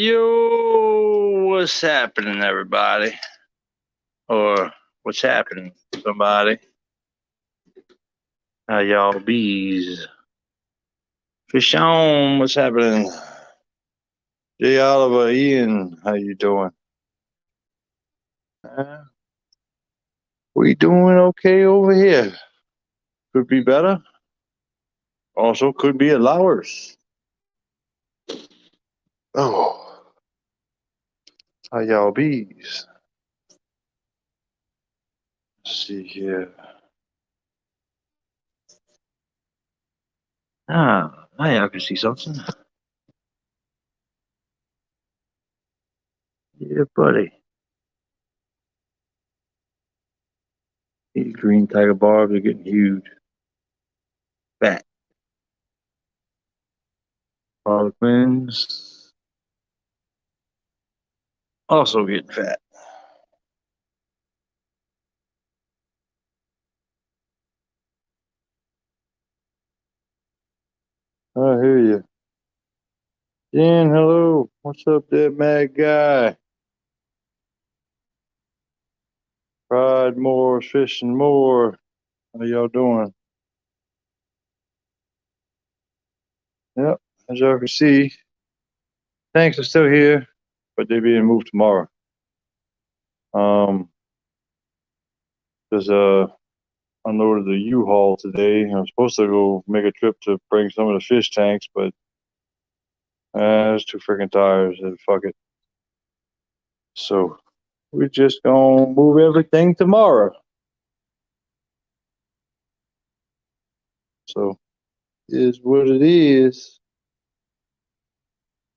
Yo, what's happening, everybody? Or what's happening, somebody? How y'all bees? Fish on, what's happening? J. Oliver, Ian, how you doing? We doing okay over here. Could be better. Also, could be a lot worse. Oh, how y'all bees? Let's see here. Now y'all can see something. Yeah, buddy. These green tiger barbs are getting huge. Fat. Harlequins also getting fat. I hear you. Jen, hello. What's up there, mad guy? Pride more, fishing more. How y'all doing? Yep, as y'all can see, tanks are still here, but they're being moved tomorrow. There's unloaded the U-Haul today. I'm supposed to go make a trip to bring some of the fish tanks, but it's too freaking tired. So fuck it. So we're just gonna move everything tomorrow. So is what it is.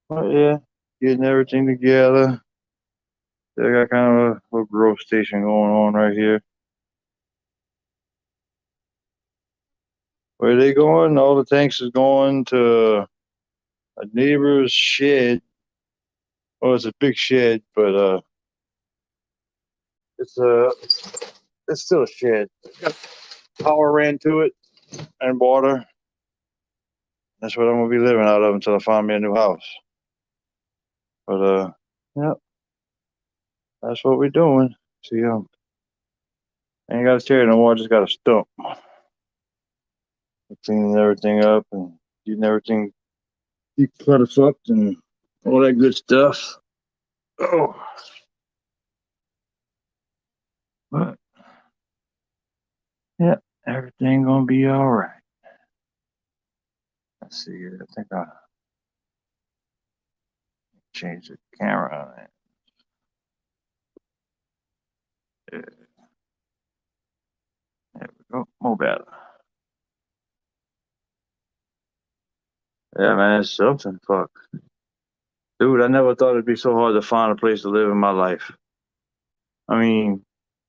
But yeah, getting everything together. I got kind of a little growth station going on right here. Where are they going? All the tanks is going to a neighbor's shed. Well, it's a big shed, but it's still a shed. It's got power ran to it and water. That's what I'm gonna be living out of until I find me a new house. But yep, that's what we're doing. See, ain't got a chair no more. I just got a stump. Cleaning everything up and getting everything decluttered up and all that good stuff. Oh, but yeah, everything gonna be all right. Let's see here. I think I changed the camera on it. Yeah. There we go. More better. Yeah, man, it's something. Fuck, dude. I never thought it'd be so hard to find a place to live in my life. I mean,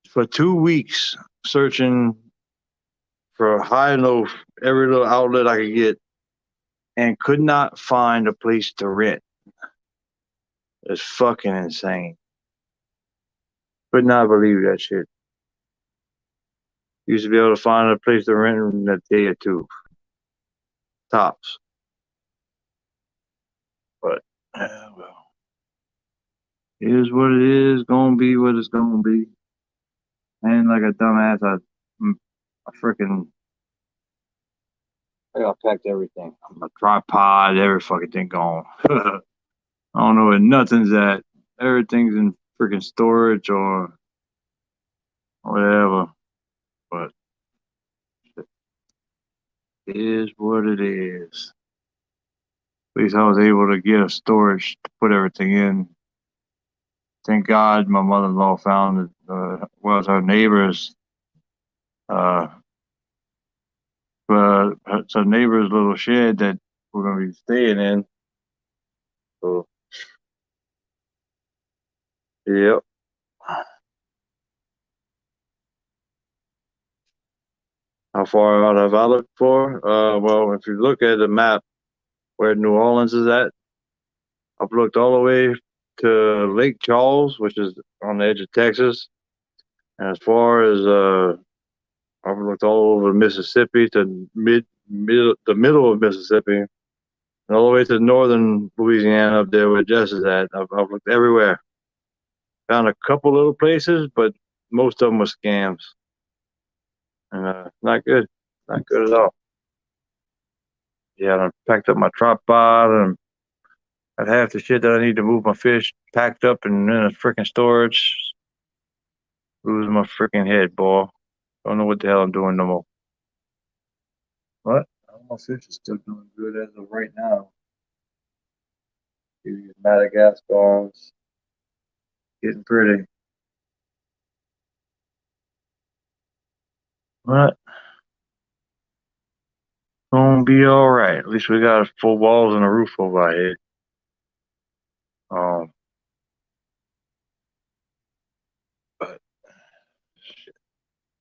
for 2 weeks searching for high and low, every little outlet I could get, and could not find a place to rent. It's fucking insane. Could not believe that shit. Used to be able to find a place to rent in a day or two, tops. But well, it is what it is. Gonna be what it's gonna be. And like a dumbass, I packed everything. My tripod, every fucking thing gone. I don't know where nothing's at. Everything's in freaking storage or whatever. But it is what it is. At least I was able to get a storage to put everything in. Thank God my mother-in-law found it, was her neighbor's, uh, it's her neighbor's little shed that we're going to be staying in. So, yep. How far out have I looked for? Well, if you look at the map where New Orleans is at, I've looked all the way to Lake Charles, which is on the edge of Texas. And as far as I've looked all over Mississippi to the middle of Mississippi, And all the way to northern Louisiana up there where Jess is at. I've looked everywhere. Found a couple little places, but most of them were scams. And not good. Not good at all. Yeah, I packed up my tripod and got half the shit that I need to move my fish packed up and in a freaking storage. Losing my freaking head, boy. Don't know what the hell I'm doing no more. But all my fish is still doing good as of right now. These Madagascars getting pretty. But gonna be all right. At least we got full walls and a roof over our head. Um, but shit,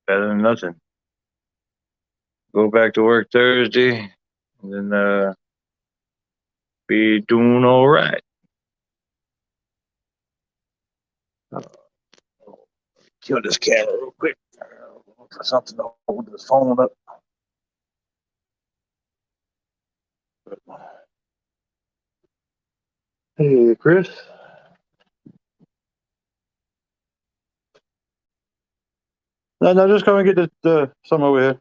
better than nothing. Go back to work Thursday, and then be doing all right. Uh, Kill this camera real quick. Look for something to hold this phone up. Hey, Chris. No, just come and get some over here.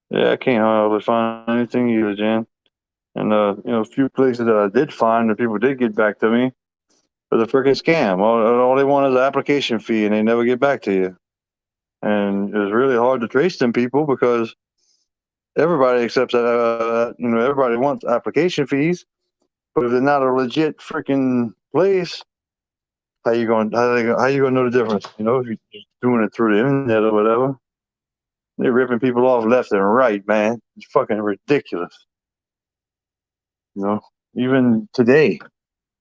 Yeah, I can't hardly find anything either, Jan. And a few places that I did find that people did get back to me was a freaking scam. All they want is an application fee, and they never get back to you. And it's really hard to trace them people because everybody accepts that. Everybody wants application fees, but if they're not a legit freaking place, how you going? How you gonna know the difference? If you're just doing it through the internet or whatever, they're ripping people off left and right, man. It's fucking ridiculous. Even today,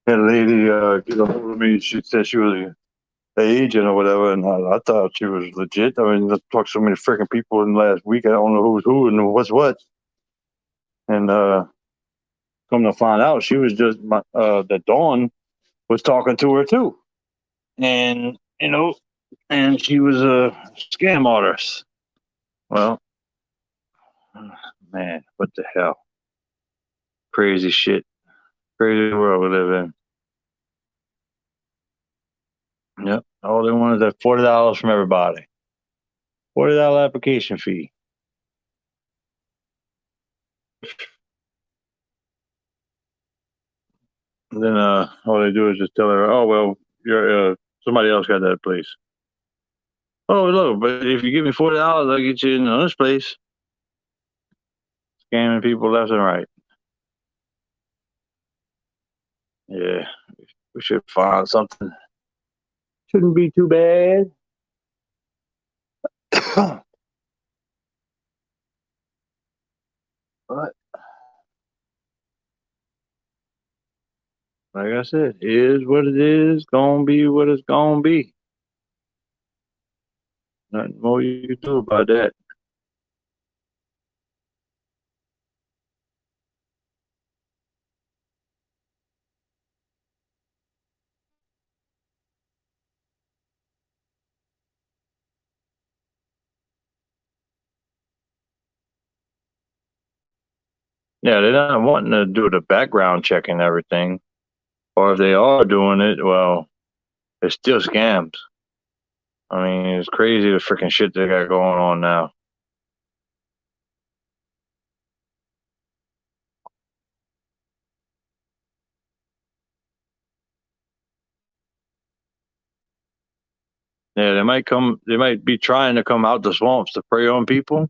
had a lady get a hold of me. She said she was an agent or whatever, and I thought she was legit. I mean, I talked to so many freaking people in the last week. I don't know who's who and what's what. And come to find out, she was just that Dawn was talking to her too, and and she was a scam artist. Well, man, what the hell? Crazy shit. Crazy world we live in. Yep. All they want is that $40 from everybody. $40 application fee. And then all they do is just tell her, "Oh well, you're somebody else got that place." Oh look, but if you give me $40, I'll get you in this place. Scamming people left and right. Yeah, we should find something. Shouldn't be too bad. But like I said, it is what it is. Gonna be what it's gonna be. Nothing more you can do about that. Yeah, they're not wanting to do the background check and everything. Or if they are doing it, well, it's still scams. I mean, it's crazy the freaking shit they got going on now. Yeah, they might be trying to come out the swamps to prey on people,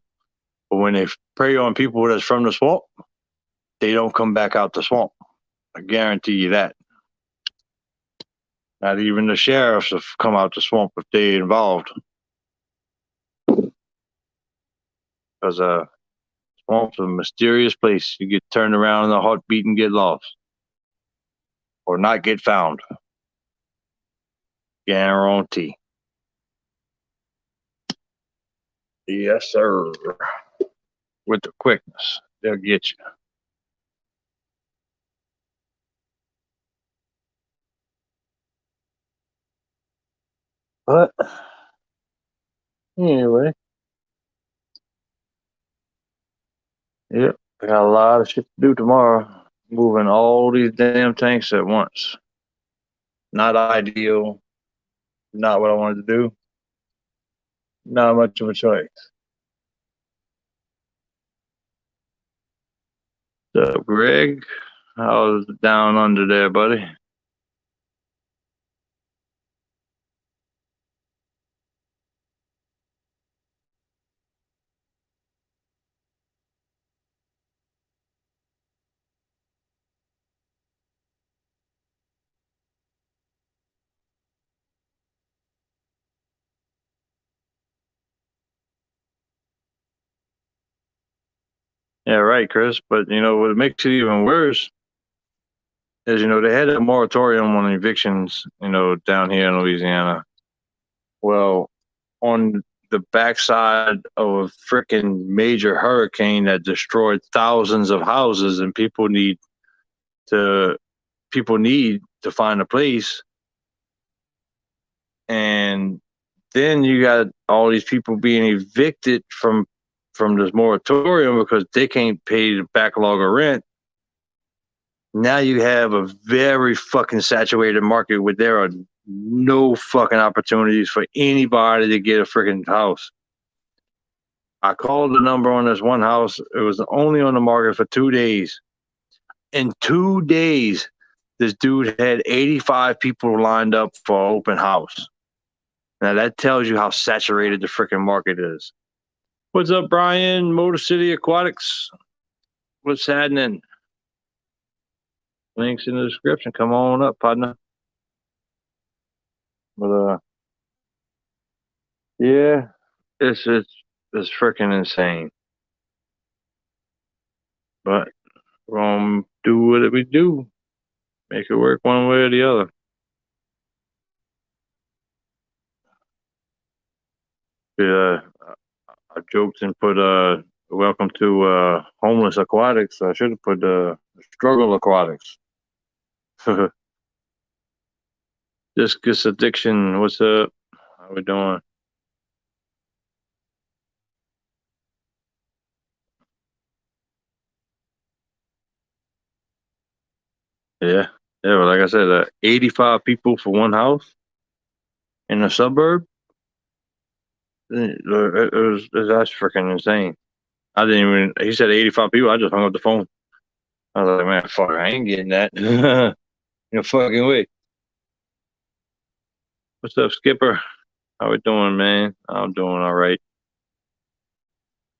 but when they prey on people that's from the swamp, they don't come back out the swamp. I guarantee you that. Not even the sheriffs have come out the swamp if they involved. Because swamp's a mysterious place. You get turned around in a heartbeat and get lost. Or not get found. Guarantee. Yes, sir. with the quickness. They'll get you. But anyway, yep, I got a lot of shit to do tomorrow. Moving all these damn tanks at once. Not ideal. Not what I wanted to do. Not much of a choice. So, Greg, how's down under there, buddy? Yeah, right, Chris. But what makes it even worse is they had a moratorium on evictions, down here in Louisiana. Well, on the backside of a freaking major hurricane that destroyed thousands of houses, and to people need to find a place, and then you got all these people being evicted from this moratorium because they can't pay the backlog of rent. Now you have a very fucking saturated market where there are no fucking opportunities for anybody to get a freaking house. I called the number on this one house. It was only on the market for 2 days. In 2 days, this dude had 85 people lined up for an open house. Now that tells you how saturated the freaking market is. What's up, Brian? Motor City Aquatics. What's happening? Links in the description. Come on up, partner. But yeah, it's freaking insane. But we're gonna do what we do. Make it work one way or the other. Yeah, I joked and put welcome to homeless aquatics. I should have put struggle aquatics. Discus addiction. What's up? How we doing? Yeah, yeah. Well, like I said, 85 people for one house in a suburb. That's freaking insane. I didn't even. He said 85 people. I just hung up the phone. I was like, man, fuck, I ain't getting that. No fucking way. What's up, Skipper? How we doing, man? I'm doing all right.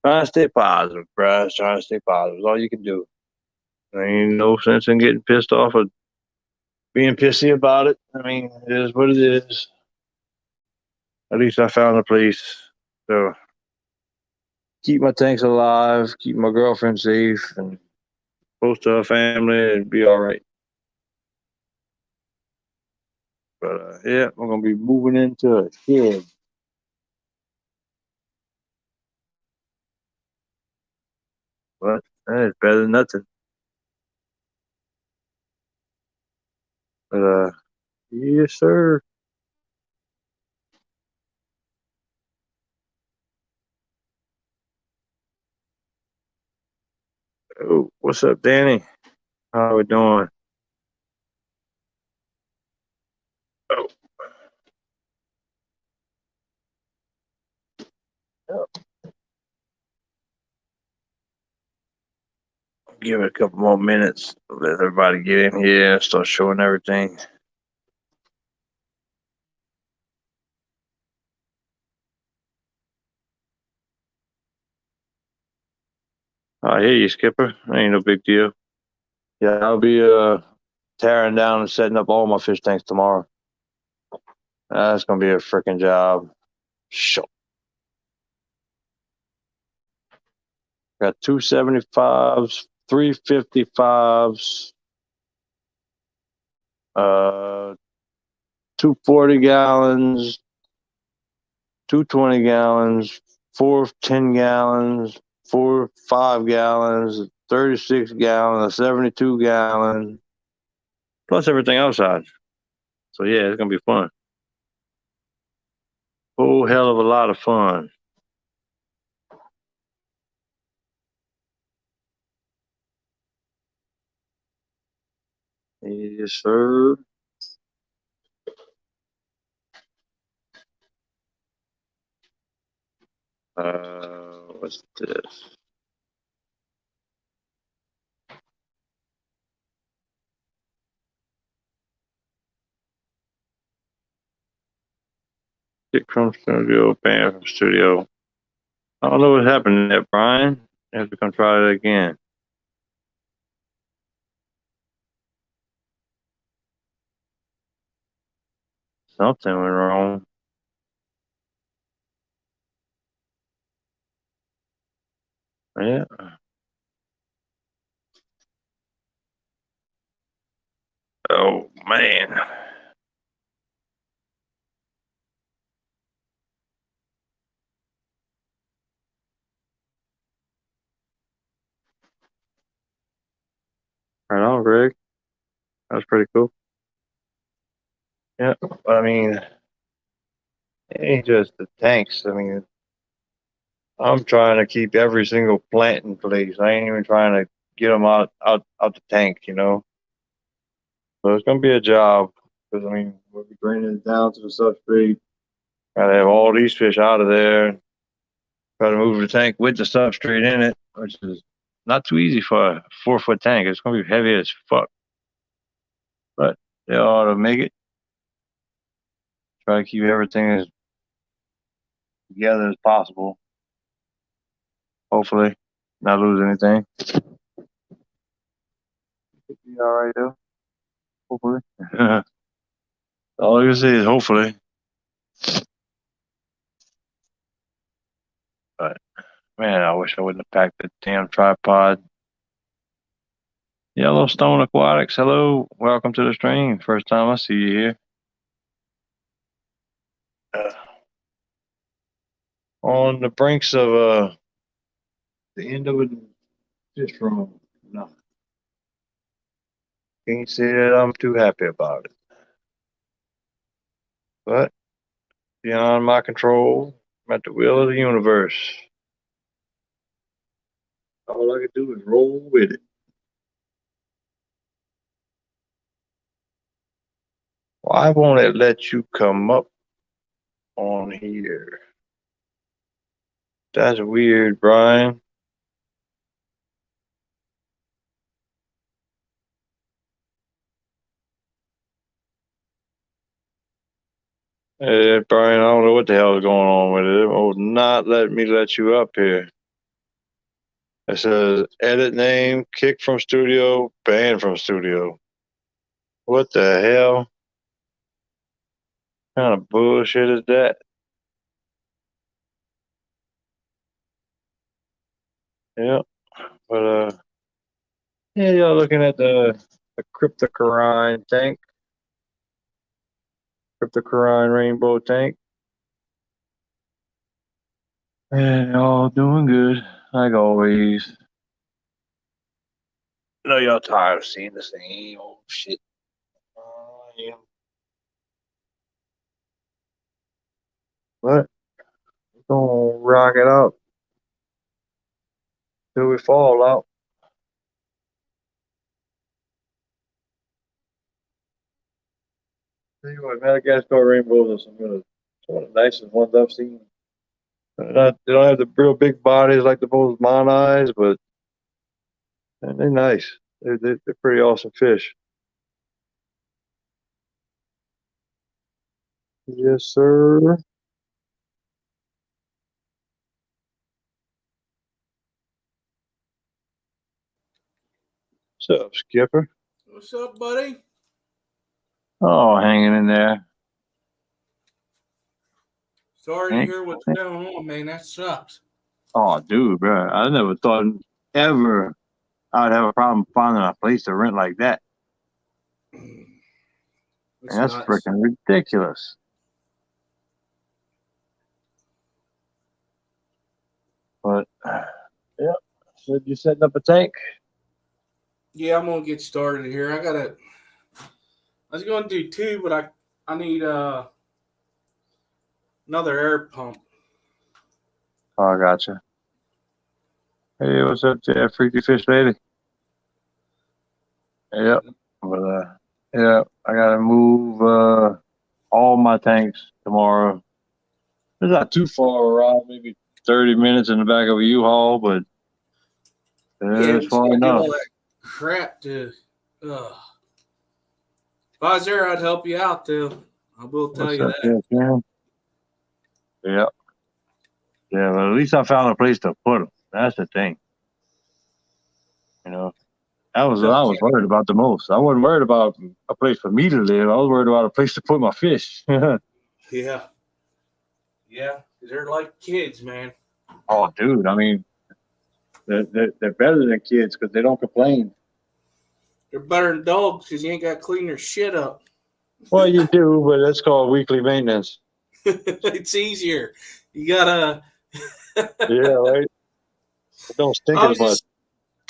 Trying to stay positive, bro. Trying to stay positive. It's all you can do. There ain't no sense in getting pissed off or being pissy about it. I mean, it is what it is. At least I found a place. So keep my tanks alive, keep my girlfriend safe, and close to her family, and be all right. But yeah, we're gonna be moving into a shed. But it's better than nothing. But yes, sir. Oh, what's up, Danny? How we doing? Oh, give it a couple more minutes. Let everybody get in here and start showing everything. I hear you, Skipper. Ain't no big deal. Yeah, I'll be tearing down and setting up all my fish tanks tomorrow. That's gonna be a freaking job. Sure. Got 275s, 355s, 240 gallons, 220 gallons, 4 10 gallons, 4, 5 gallons, 36 gallons, 72 gallons, plus everything outside. So yeah, it's gonna be fun. Whole hell of a lot of fun. Yes, sir. What's this? Kick from studio, band from studio. I don't know what happened there, Brian. You have to come try it again. Something went wrong. Yeah. Oh man. Right on, Greg. That was pretty cool. Yeah. I mean, it ain't just the tanks. I mean, I'm trying to keep every single plant in place. I ain't even trying to get them out the tank, you know. So it's gonna be a job because I mean, we'll be bringing it down to the substrate. Gotta have all these fish out of there. Try to move the tank with the substrate in it, which is not too easy for a 4-foot tank. It's gonna be heavy as fuck, but they ought to make it. Try to keep everything as together as possible. Hopefully, not lose anything. Should be all right though. Hopefully. All I can say is hopefully. But man, I wish I wouldn't have packed the damn tripod. Yellowstone Aquatics, hello, welcome to the stream. First time I see you here. On the brinks of the end of a fish room. No, can't say that I'm too happy about it. But beyond my control, I'm at the will of the universe. All I can do is roll with it. Why won't it let you come up on here? That's weird, Brian. Brian, I don't know what the hell is going on with it. It will not let me let you up here. It says edit name, kick from studio, ban from studio. What the hell? What kind of bullshit is that? Yeah, but yeah, y'all looking at the cryptocarine tank, cryptocarine rainbow tank, and all doing good like always. I know y'all tired of seeing the same old shit. Yeah. But we're gonna rock it out till we fall out. Tell you what, Madagascar rainbows are some of the nicest ones I've seen. They don't have the real big bodies like the most eyes, but they're nice. They're pretty awesome fish. Yes, sir. What's up, Skipper? What's up, buddy? Oh, hanging in there. Sorry to hear what's going on, man. That sucks. Oh, dude, bro. I never thought ever I'd have a problem finding a place to rent like that. That's freaking ridiculous. But Yep. So you setting up a tank? Yeah, I'm gonna get started here. I was gonna do two, but I need another air pump. Oh, I gotcha. Hey, what's up, there, freaky fish lady? Yep. But yeah, I gotta move all my tanks tomorrow. It's not too far around, maybe 30 minutes in the back of a U-Haul, but Yeah, it's we just far gotta do enough. all that crap to. If I was there, I'd help you out too. I will tell What's you up, that. there, Karen? Yeah. Yeah, but at least I found a place to put them. That's the thing. You know, that was What's what up, I was Ken? worried about the most. I wasn't worried about a place for me to live. I was worried about a place to put my fish. Yeah, yeah, they're like kids, man. Oh, dude, I mean, they're better than kids because they don't complain. They're better than dogs because you ain't got to clean their shit up. Well, you do, but that's called weekly maintenance. It's easier. You gotta. Yeah, right. It don't stink I as was much. just.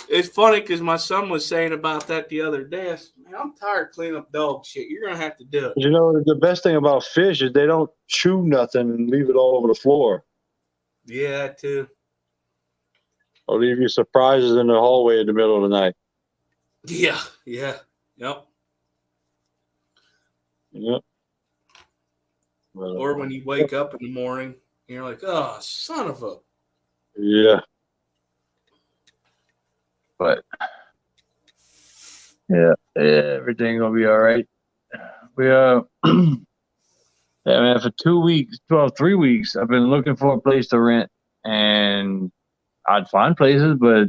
It's funny because my son was saying about that the other day. I said, man, I'm tired of cleaning up dog shit. You're gonna have to do it. You know, the best thing about fish is they don't chew nothing and leave it all over the floor Yeah, that too. or leave you surprises in the hallway in the middle of the night. Yeah, yeah, yep. Yep. Or when you wake up in the morning, and you're like, oh, son of a. Yeah, but yeah, everything gonna be all right. We yeah, man, for 2 weeks, 3 weeks, I've been looking for a place to rent, and I'd find places, but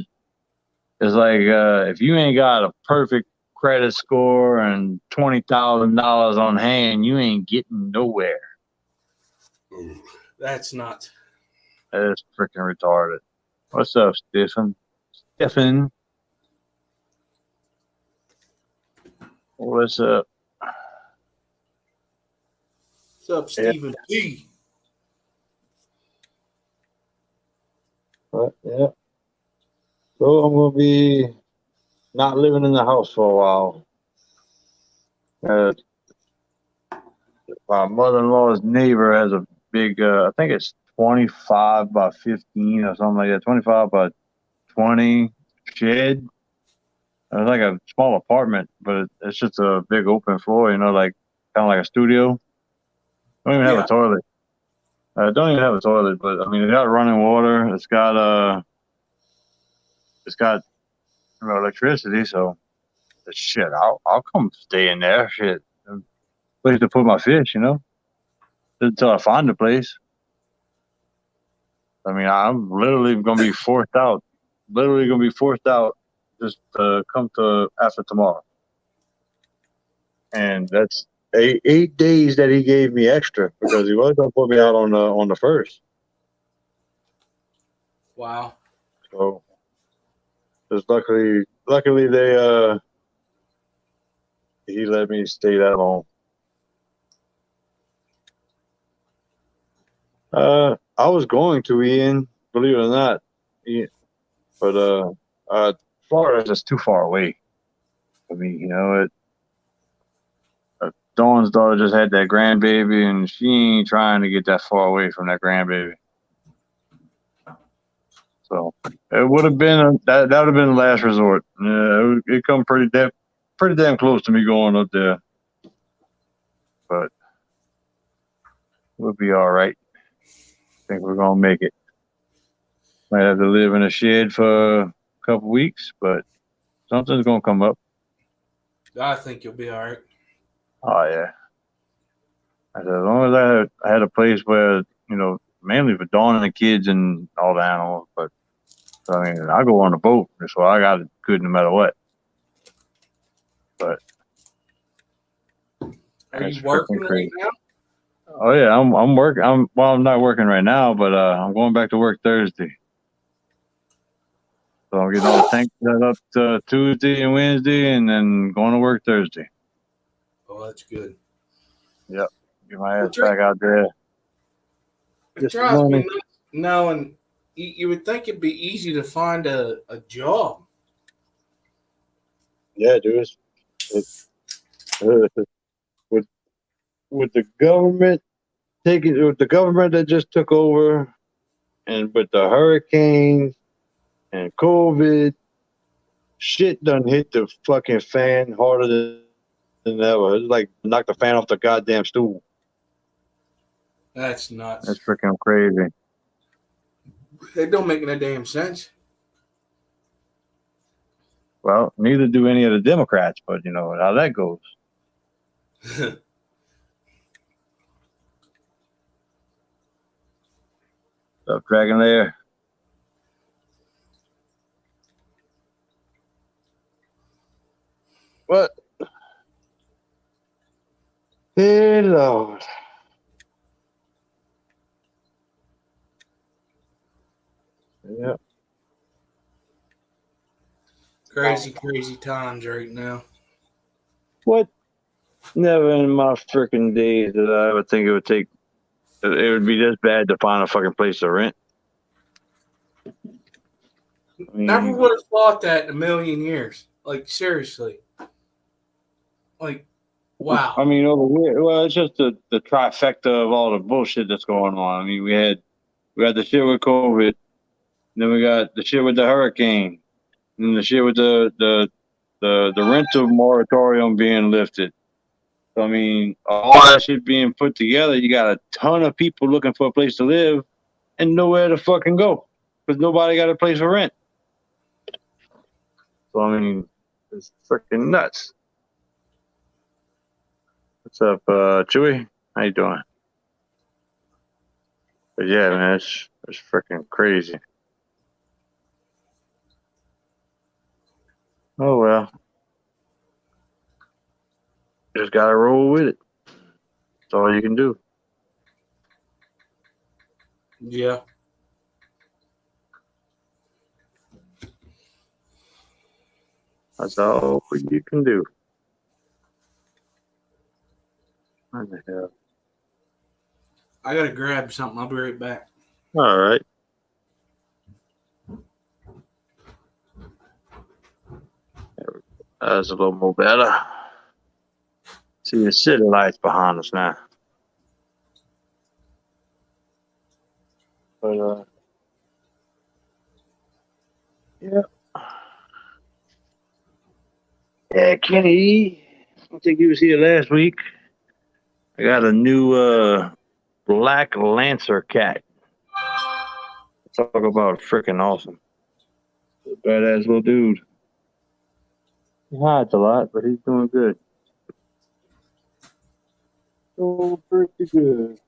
it's like if you ain't got a perfect credit score and $20,000 on hand, you ain't getting nowhere. That's not. That's freaking retarded. What's up, Stephen? Stephen, what's up? What's up, Yeah, Stephen P? yeah. So I'm gonna be not living in the house for a while. Uh, my mother-in-law's neighbor has a big, I think it's 25 by 15 or something like that, 25 by 20 shed. It's like a small apartment, but it's just a big open floor, like kind of like a studio. Don't even have a Yeah. toilet. Don't even have a toilet, but I mean, it's got running water. It's got electricity. So shit, I'll come stay in there. Shit, place to put my fish, until I find a place. I mean, I'm literally gonna be forced out. Literally gonna be forced out just to come to after tomorrow, and that's 8 days that he gave me extra because he was gonna put me out on the first. Wow. So just luckily he let me stay that long. I was going to Ian, believe it or not, Ian, but Florida's just too far away for me. Dawn's daughter just had that grandbaby, and she ain't trying to get that far away from that grandbaby. So it would have been that would have been the last resort. Yeah, it come pretty damn close to me going up there, but we'll be all right. I think we're gonna make it. Might have to live in a shed for a couple weeks, but something's gonna come up. I think you'll be all right. Oh yeah. I said, as long as I had a place where, mainly for Dawn and the kids and all the animals, but I mean, I go on a boat, so I got it good no matter what. But Are that's you freaking working right crazy. now? Oh yeah, I'm working. I'm not working right now, but I'm going back to work Thursday. So I'm getting all the tanks set up to Tuesday and Wednesday, and then going to work Thursday. Oh, that's good. Yep, get my ass It, back out there. it Get some drives me money. nuts knowing You would think it'd be easy to find a job. Yeah, dude. Uh, with with the government with the government that just took over, and with the hurricanes and COVID, shit done hit the fucking fan harder than ever. It's like knock the fan off the goddamn stool. That's nuts. That's freaking crazy. It don't make no damn sense. Well, neither do any of the Democrats, but you know how that goes. Up, Dragon Lair. What? Hey, Lord. Yeah. Crazy times right now. What? Never in my freaking days did I ever think it would be this bad to find a fucking place to rent. I mean, Never would have thought that in a million years. Like, seriously. Like, wow. I mean, over here, well, it's just the trifecta of all the bullshit that's going on. I mean, we had the shit with COVID, then we got the shit with the hurricane, and the shit with the rental moratorium being lifted. So, I mean, all that shit being put together, you got a ton of people looking for a place to live and nowhere to fucking go because nobody got a place for rent. So, I mean, it's freaking nuts. What's up, Chewy? How you doing? But yeah, man, it's freaking crazy. Oh well, just gotta roll with it. That's all you can do. Yeah. That's all you can do. What the hell? I gotta grab something. I'll be right back. All right. That's a little more better. See the city lights behind us now. But yeah. Yeah, Kenny. I don't think he was here last week. I got a new black Lancer cat. Talk about freaking awesome. Badass little dude. He hides a lot, but he's doing good. Oh, pretty good.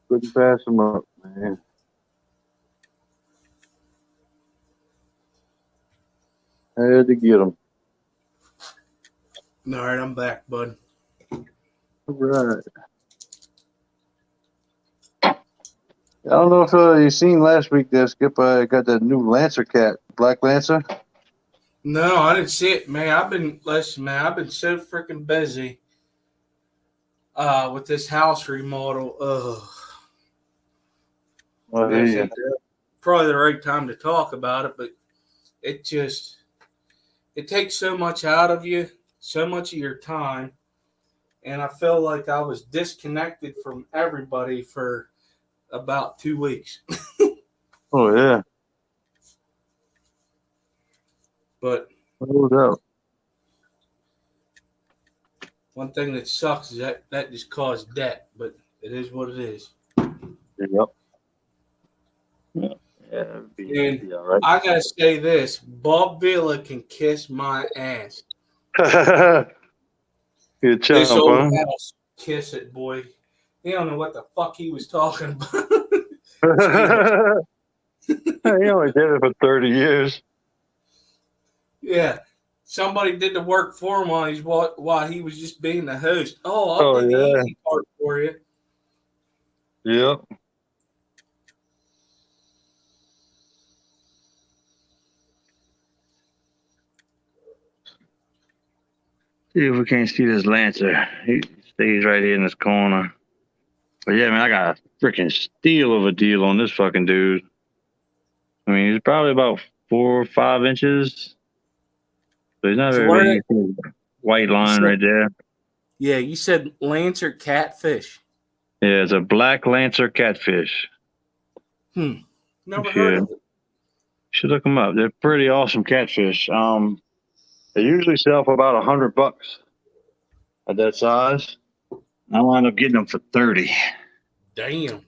Couldn't pass him up, man. I had to get him. All right, I'm back, bud. All right. I don't know if you seen last week that Skip got that new Lancer cat, Black Lancer. No, I didn't see it, man. I've been so freaking busy with this house remodel. Well, This yeah. ain't probably the right time to talk about it, but it takes so much out of you, so much of your time, and I feel like I was disconnected from everybody for about 2 weeks. Oh yeah. But No doubt. one thing that sucks is that just caused debt, but it is what it is. Yep. Yeah. It'd And be all right. I gotta say this: Bob Vila can kiss my ass. You This chump, old huh? house, kiss it, boy. He don't know what the fuck he was talking about. He only did it for 30 years. Yeah, somebody did the work for him while he was just being the host. Oh, I'll Oh do the yeah. easy part for you. Yep. See if we can't see this Lancer. He stays right here in this corner. But yeah, man, I got a freaking steal of a deal on this fucking dude. I mean, he's probably about 4 or 5 inches. So he's not So very what big. are You can see the white line right there. you said Lancer catfish. Yeah, it's a black Lancer catfish. Never heard of it. You should look them up. They're pretty awesome catfish. They usually sell for about $100 at that size. I wound up getting them for 30. Damn.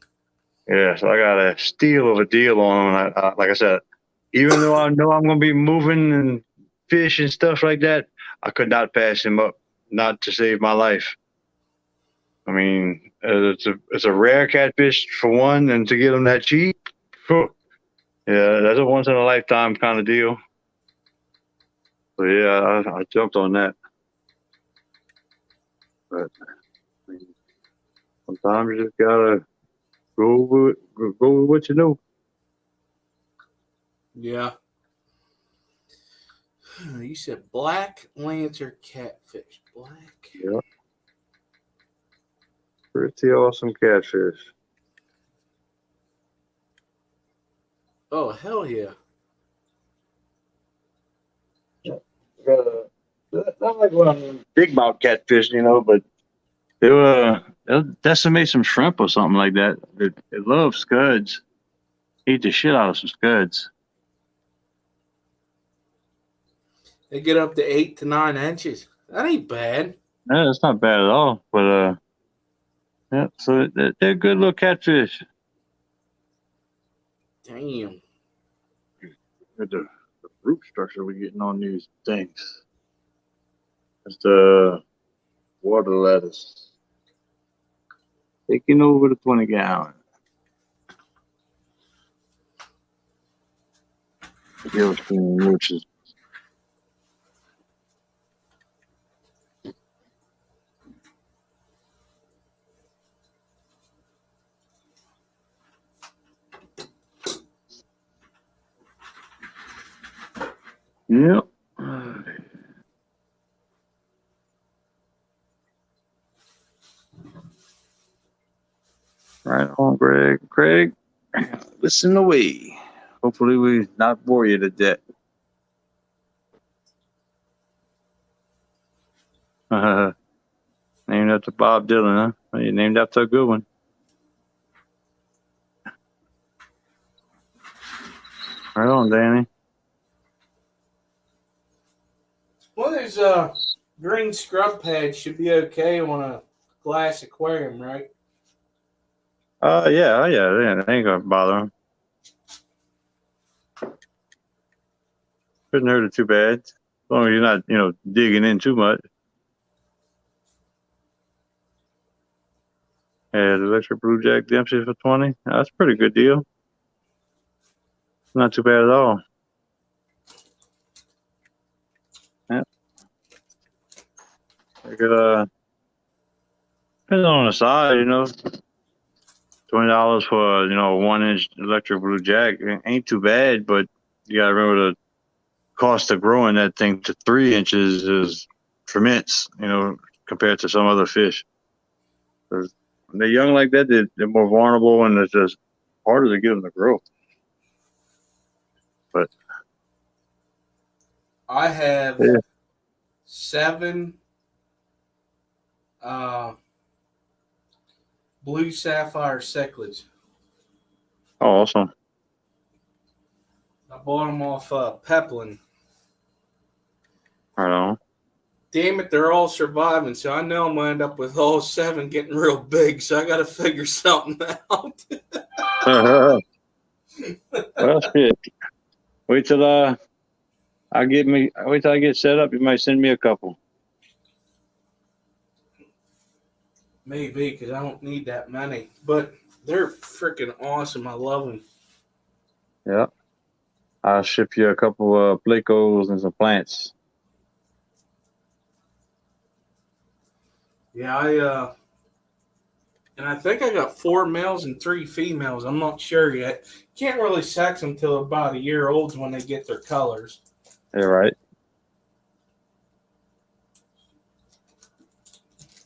Yeah, so I got a steal of a deal on them. Like I said, even though I know I'm going to be moving and fish and stuff like that, I could not pass him up, not to save my life. I mean, it's a rare catfish for one, and to get them that cheap, yeah, that's a once in a lifetime kind of deal. So yeah, I jumped on that. But I mean, sometimes you just gotta go with what you know. Yeah. You said black Lancer catfish. Black. Yeah, pretty awesome catfish. Oh, hell yeah. Not like one of them big mouth catfish, but they'll decimate some shrimp or something like that. They love scuds. Eat the shit out of some scuds. They get up to 8 to 9 inches. That ain't bad. Yeah, it's not bad at all. But yeah, so they're good little catfish. Damn. The root structure we're getting on these things. It's the water lettuce. Taking over the 20 gallon. Roaches. Yep. Right on, Greg. Craig, listen away. Hopefully we not bore you to death. Named after Bob Dylan, huh? Well, you named after a good one. Right on, Danny. One of those green scrub pads should be okay on a glass aquarium, right? Yeah, they ain't gonna bother him. Couldn't hurt it too bad. As long as you're not, digging in too much. Yeah, the electric blue jack Dempsey for 20. That's a pretty good deal. Not too bad at all. Yeah. Depending on the size, $20 for a 1-inch electric blue jack ain't too bad, but you gotta remember the cost of growing that thing to 3 inches is tremendous, compared to some other fish. When they're young like that, they're more vulnerable, and it's just harder to get them to grow. But I have 7 blue sapphire cichlids. Oh, awesome. I bought them off Peplin. Right on. Damn it, they're all surviving, so I know I'm going to end up with all 7 getting real big, so I got to figure something out. Well, shit. Wait till I get set up. You might send me a couple. Maybe, because I don't need that many. But they're freaking awesome. I love them. Yeah. I'll ship you a couple of Plecos and some plants. Yeah, and I think I got 4 males and 3 females. I'm not sure yet. Can't really sex them till about a year old when they get their colors. Yeah, right.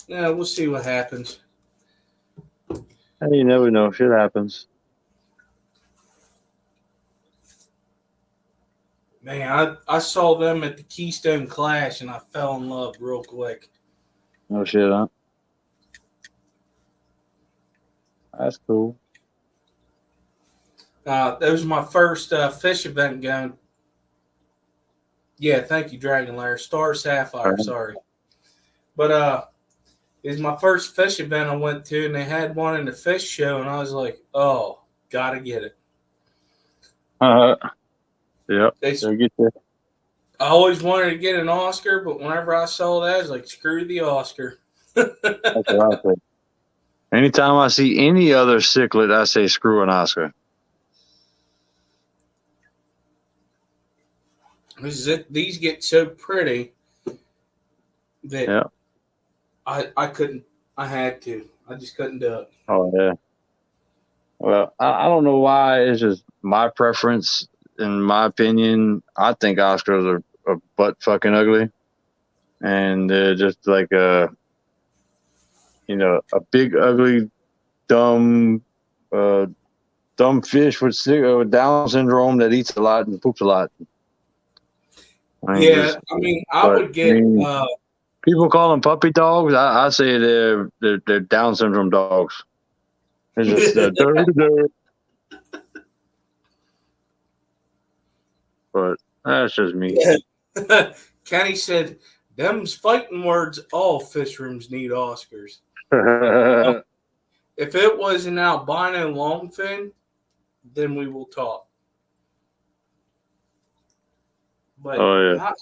Yeah, we'll see what happens. Hey, you never know. Shit happens. Man, I saw them at the Keystone Clash and I fell in love real quick. No shit, huh? That's cool. That was my first fish event going. Yeah, thank you, Dragon Lair. Star Sapphire, sorry. But it was my first fish event I went to, and they had one in the fish show, and I was like, oh, gotta get it. Yep. They, They'll get you. I always wanted to get an Oscar, but whenever I saw that, I was like, screw the Oscar. That's what I say. Anytime I see any other cichlid, I say screw an Oscar. These get so pretty that I couldn't. I had to. I just couldn't do it. Oh yeah. Well, I don't know why. It's just my preference. In my opinion, I think Oscars are butt fucking ugly, and they're just like a big ugly dumb fish with Down syndrome that eats a lot and poops a lot. I would get. People call them puppy dogs. I say they're Down syndrome dogs. It's just dirty. But that's just me. Yeah. Kenny said, "Them's fighting words. All fish rooms need Oscars." If it was an albino longfin, then we will talk. But oh yeah.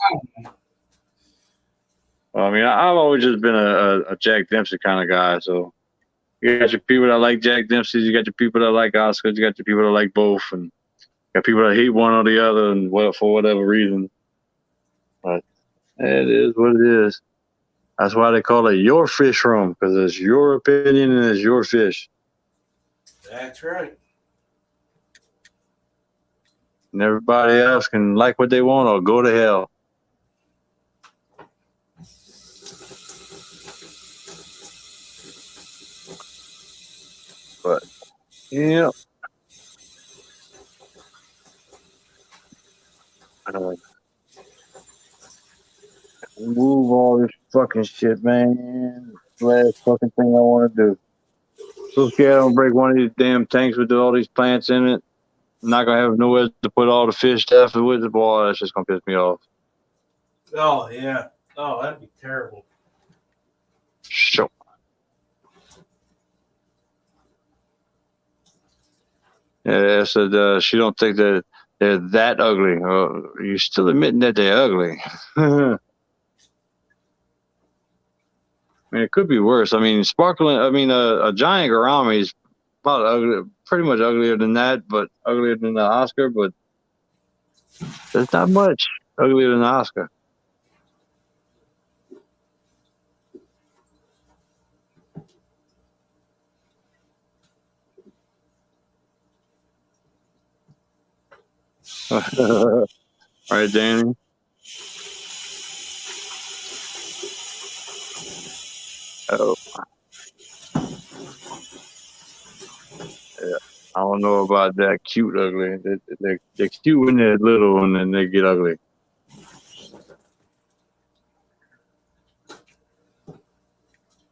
I mean, I've always just been a Jack Dempsey kind of guy. So you got your people that like Jack Dempsey, you got your people that like Oscars, you got your people that like both, and you got people that hate one or the other, and for whatever reason. But it is what it is. That's why they call it your fish room, because it's your opinion and it's your fish. That's right. And everybody else can like what they want or go to hell. But yeah, move all this fucking shit, man. Last fucking thing I want to do. So scared I'm gonna break one of these damn tanks with all these plants in it. I'm not gonna have nowhere to put all the fish stuff with the boy. That's just gonna piss me off. Oh yeah. Oh, that'd be terrible. Sure. Yeah, so she don't think that they're that ugly. You're still admitting that they're ugly. I mean, it could be worse. I mean, a giant gourami is about ugly, pretty much uglier than that, but uglier than the Oscar. But there's not much uglier than the Oscar. All right, Danny. Oh. Yeah. I don't know about that cute ugly. They're cute when they're little and then they get ugly.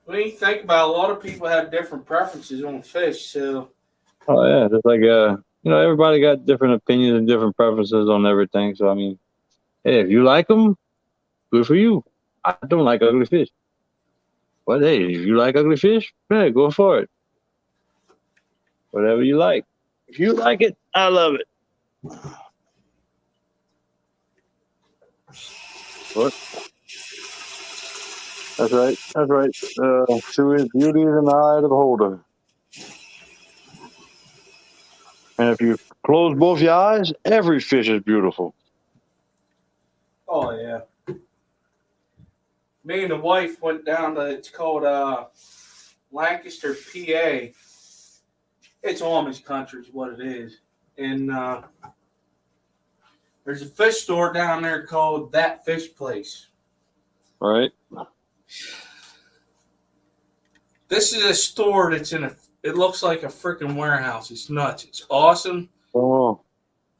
When you think about it, a lot of people have different preferences on fish, so. Oh yeah, just like everybody got different opinions and different preferences on everything. So I mean, hey, if you like them, good for you. I don't like ugly fish, but hey, if you like ugly fish, hey, go for it. Whatever you like. If you like it, I love it. What? That's right. That's right. To his beauty is in the eye of the beholder. And if you close both your eyes, every fish is beautiful. Oh yeah. Me and the wife went down to, it's called Lancaster, PA. It's Amish country is what it is. And there's a fish store down there called That Fish Place. Right. This is a store that's it looks like a freaking warehouse. It's nuts. It's awesome. Oh,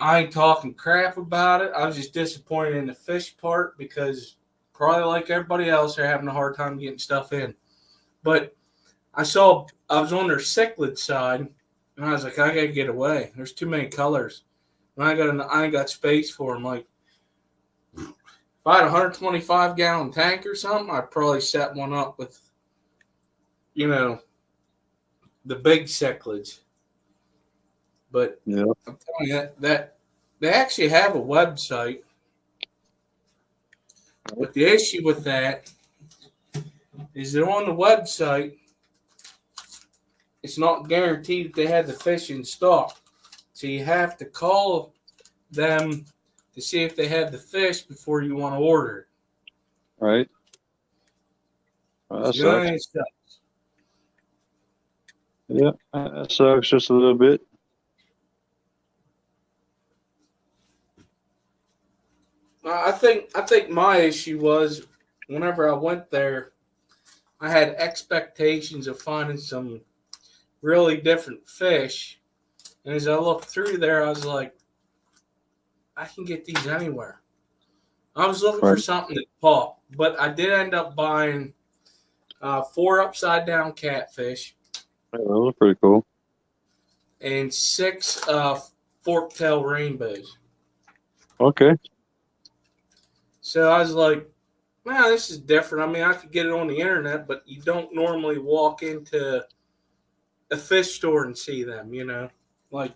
I ain't talking crap about it. I was just disappointed in the fish part because probably like everybody else, they're having a hard time getting stuff in. But I was on their cichlid side, and I was like, I gotta get away. There's too many colors. And I ain't got space for them. Like, if I had a 125 gallon tank or something, I'd probably set one up with, the big cichlids. But yeah. I'm telling you that they actually have a website. But the issue with that is they're on the website. It's not guaranteed that they have the fish in stock. So you have to call them to see if they have the fish before you want to order it. Right. Well, that sucks. Yeah, that sucks just a little bit. I think my issue was whenever I went there, I had expectations of finding some really different fish. And as I looked through there, I was like, I can get these anywhere. I was looking for something that popped, but I did end up buying 4 upside down catfish. Yeah, those are pretty cool. And 6 fork-tail rainbows. Okay. So I was like, man, this is different. I mean, I could get it on the internet, but you don't normally walk into a fish store and see them, like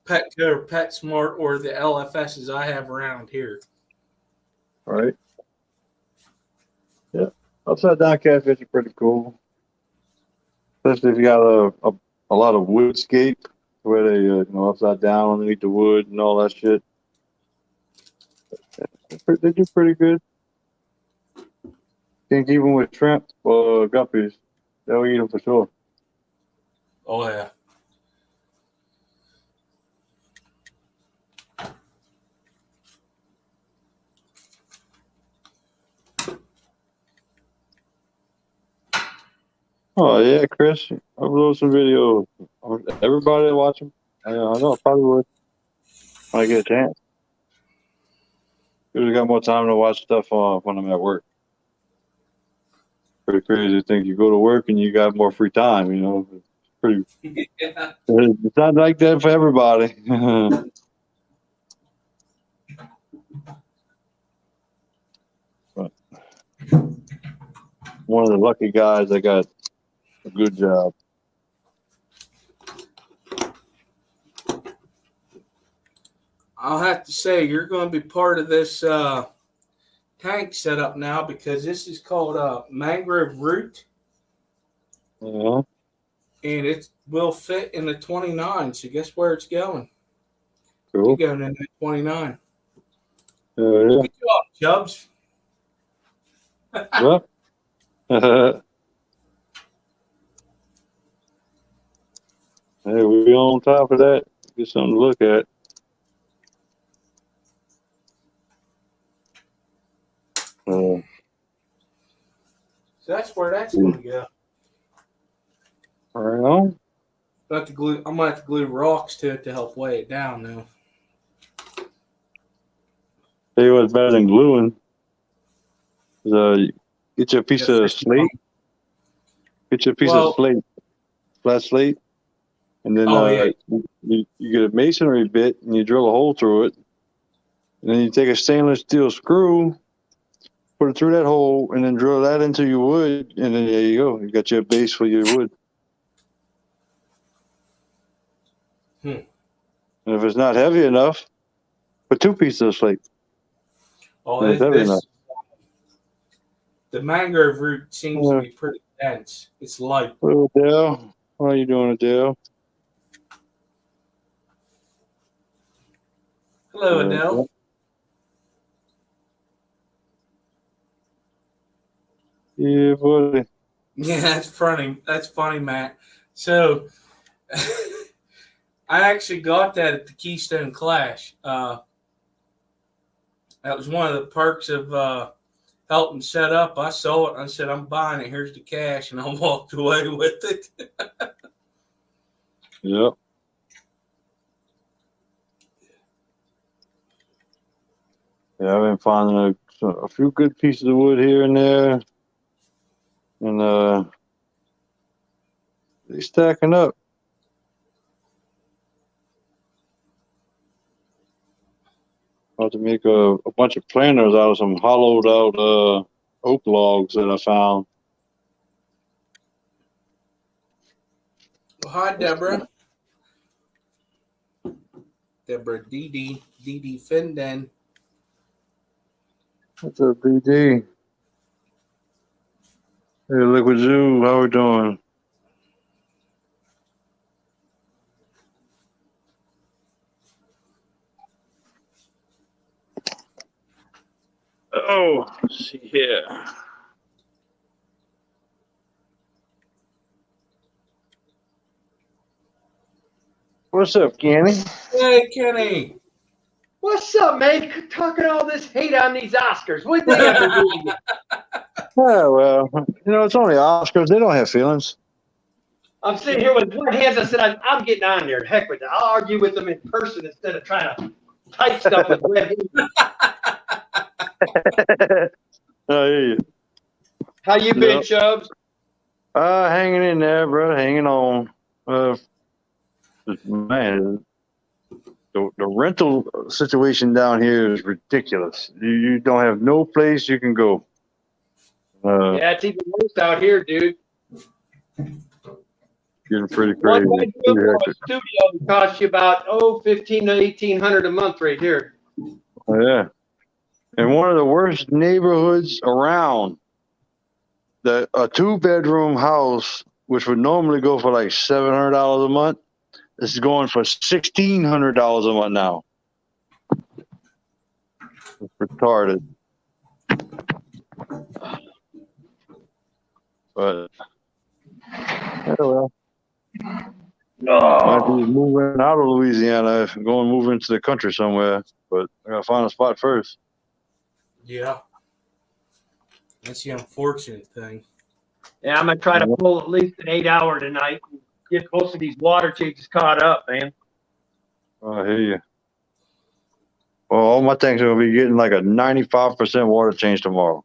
Petco or PetSmart or the LFSs I have around here. Right. Yeah. Upside down catfish are pretty cool. Especially if you got a lot of woodscape where they upside down underneath the wood and all that shit. They do pretty good. Can't keep them with shrimp or guppies. They'll eat them for sure. Oh, yeah. Oh, yeah, Chris. Upload some videos. Everybody watch them. I know, I probably would. When I get a chance. Usually got more time to watch stuff when I'm at work. Pretty crazy to think you go to work and you got more free time, It's pretty. Yeah. It's not like that for everybody. But one of the lucky guys that got a good job. I'll have to say, you're going to be part of this tank setup now because this is called mangrove root. Yeah. And it will fit in the 29. So guess where it's going? Cool. You're going in the 29. Yeah. Good job, Chubbs. Well. Hey, we're on top of that. Get something to look at. So that's where that's going to go. Right on. I'm gonna have to glue rocks to it to help weigh it down now. Tell you what's better than gluing is get you a piece of slate. Get you a piece of slate, flat slate, and then you get a masonry bit and you drill a hole through it, and then you take a stainless steel screw, put it through that hole, and then drill that into your wood, and then there you go. You got your base for your wood. And if it's not heavy enough, put 2 pieces of slate. Oh, the mangrove root seems to be pretty dense. It's light. Hello, Adele. How are you doing, Adele? Hello, Adele. Yeah, buddy. Yeah, that's funny. That's funny, Matt. So, I actually got that at the Keystone Clash. That was one of the perks of helped him set up. I saw it. And I said, I'm buying it. Here's the cash. And I walked away with it. Yep. Yeah, I've been finding a few good pieces of wood here and there. And they stacking up. About to make a bunch of planters out of some hollowed out oak logs that I found. Well, hi, Deborah. Deborah Dee Finden. What's up, BD? Hey, Liquid Zoo, how we doing? Oh, let's see here. What's up, Kenny? Hey, Kenny. What's up, man? Talking all this hate on these Oscars. What'd they ever do to you? Yeah, well, it's only Oscars. They don't have feelings. I'm sitting here with one hand. I said, I'm getting on there. Heck with it. I'll argue with them in person instead of trying to type stuff with red. I hear you. How you been, Chubbs? Hanging in there, bro. Hanging on. Man, the rental situation down here is ridiculous. You don't have no place you can go. Yeah, it's even worse out here, dude. Getting pretty One crazy. bedroom or a studio would cost you about $1,500 to $1,800 a month right here. Oh, yeah. In one of the worst neighborhoods around, a 2-bedroom house, which would normally go for like $700 a month, is going for $1,600 a month now. It's retarded. But yeah, well, might be moving out of Louisiana, moving into the country somewhere. But I gotta find a spot first. Yeah. That's the unfortunate thing. Yeah, I'm going to try to pull at least an 8-hour tonight and get most of these water changes caught up, man. I hear you. Well, all my tanks are gonna be getting like a 95% water change tomorrow.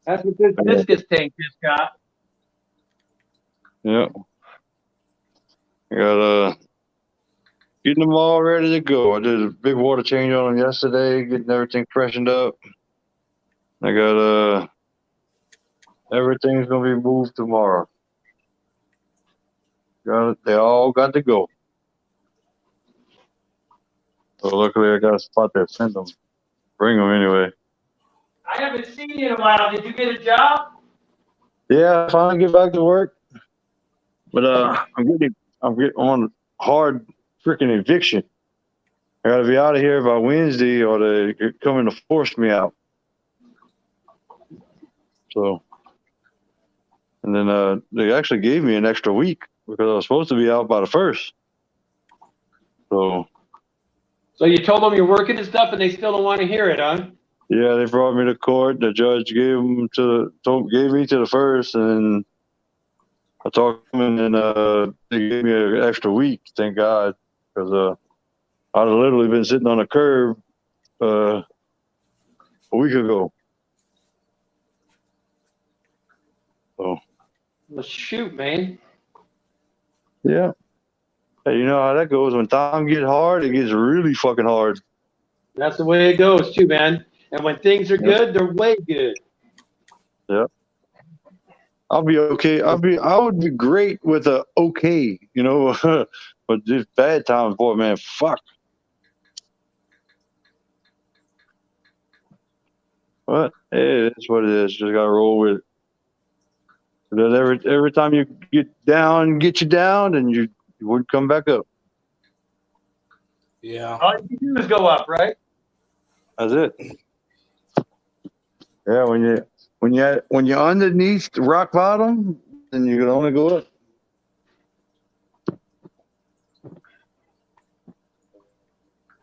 That's what this viscous tank just got. Yeah. I got getting them all ready to go. I did a big water change on them yesterday, getting everything freshened up. I got everything's gonna be moved tomorrow. They all got to go. So luckily I got a spot there. Send them. Bring them anyway. I haven't seen you in a while. Did you get a job? Yeah, I finally get back to work. But I'm on hard freaking eviction. I gotta be out of here by Wednesday or they're coming to force me out. So, and then they actually gave me an extra week because I was supposed to be out by the 1st. So you told them you're working and stuff, and they still don't want to hear it, huh? yeah, they brought me to court. The judge gave me to the 1st, and I talked to them, and then they gave me an extra week. Thank God, because I'd have literally been sitting on a curb a week ago. So, Well, shoot, man. yeah. Hey, you know how that goes. When time gets hard, it gets really fucking hard. That's the way it goes, too, man. And when things are good, they're way good. Yeah. I'll be okay. I would be great with a okay, but this bad times, boy, man, fuck. But hey, that's what it is. Just gotta roll with it. Because every time you get you down, and you wouldn't come back up. Yeah. All you do is go up, right? That's it. Yeah, when you're underneath the rock bottom, then you can only go up.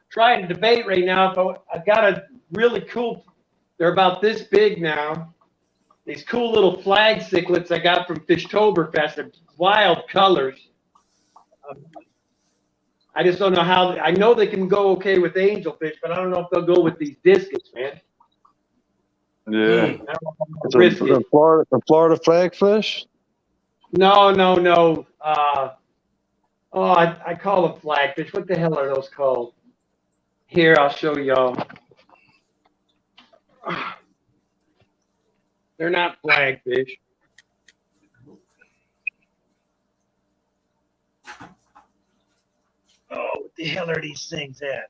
Trying to debate right now, but I've got a really cool. They're about this big now. These cool little flag cichlids I got from Fishtoberfest. They're wild colors. I just don't know how. I know they can go okay with angelfish, but I don't know if they'll go with these discus, man. Yeah. I don't know how It's risk it. a Florida flagfish? No. I call them flagfish. What the hell are those called? Here, I'll show y'all. They're not flagfish. Oh, what the hell are these things at?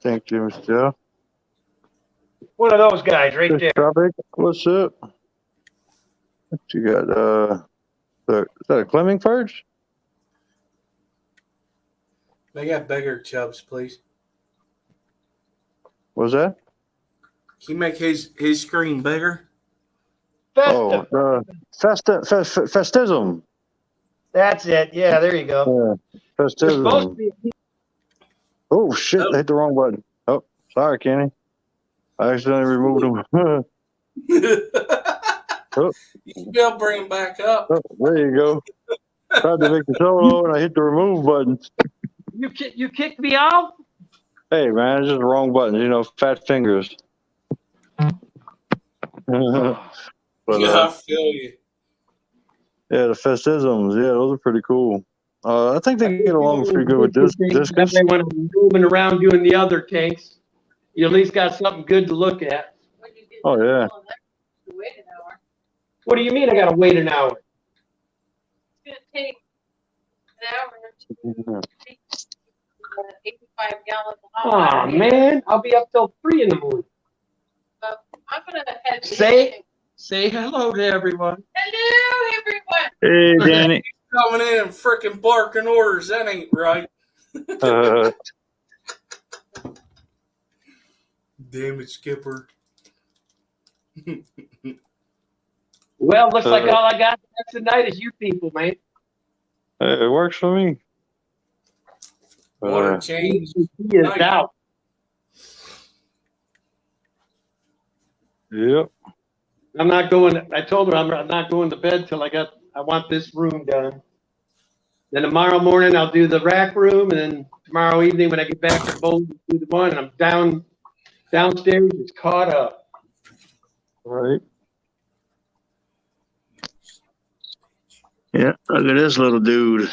Thank you, Mr. Joe. One of those guys right there. Tropic, what's up? What you got? Is that a Clemming perch? They got bigger chubs, please. What's that? Can you make his screen bigger? Festive. Oh, festism. That's it. Yeah, there you go. Yeah, They're supposed to festism. be. Oh shit! Oh. I hit the wrong button. Oh, sorry, Kenny. I accidentally removed him. Oh. You should be able to bring him back up. Oh, there you go. Tried to make the solo and I hit the remove button. You kicked me off? Hey man, it's just the wrong button. You know, fat fingers. But, Yeah, I feel you. yeah, the festisms. Yeah, those are pretty cool. I think they get along pretty good with this. That way when I'm moving around doing the other tanks, you at least got something good to look at. Oh yeah. What do you mean I got to wait an hour? It's going to take an hour to take 85 gallons of Oh water. man, I'll be up till 3 in the morning. So I'm going to head to Say hello to everyone. Hello, everyone. Hey, Danny. Coming in and freaking barking orders. That ain't right. Damn it, Skipper. Well, looks like all I got tonight is you people, man. It works for me. Water change. He is out. Yep. I'm not going. I told her I'm not going to bed till I want this room done. Then tomorrow morning I'll do the rack room, and then tomorrow evening when I get back to Boulder, do the one, and I'm downstairs. It's caught up. Right. Yeah, look at this little dude.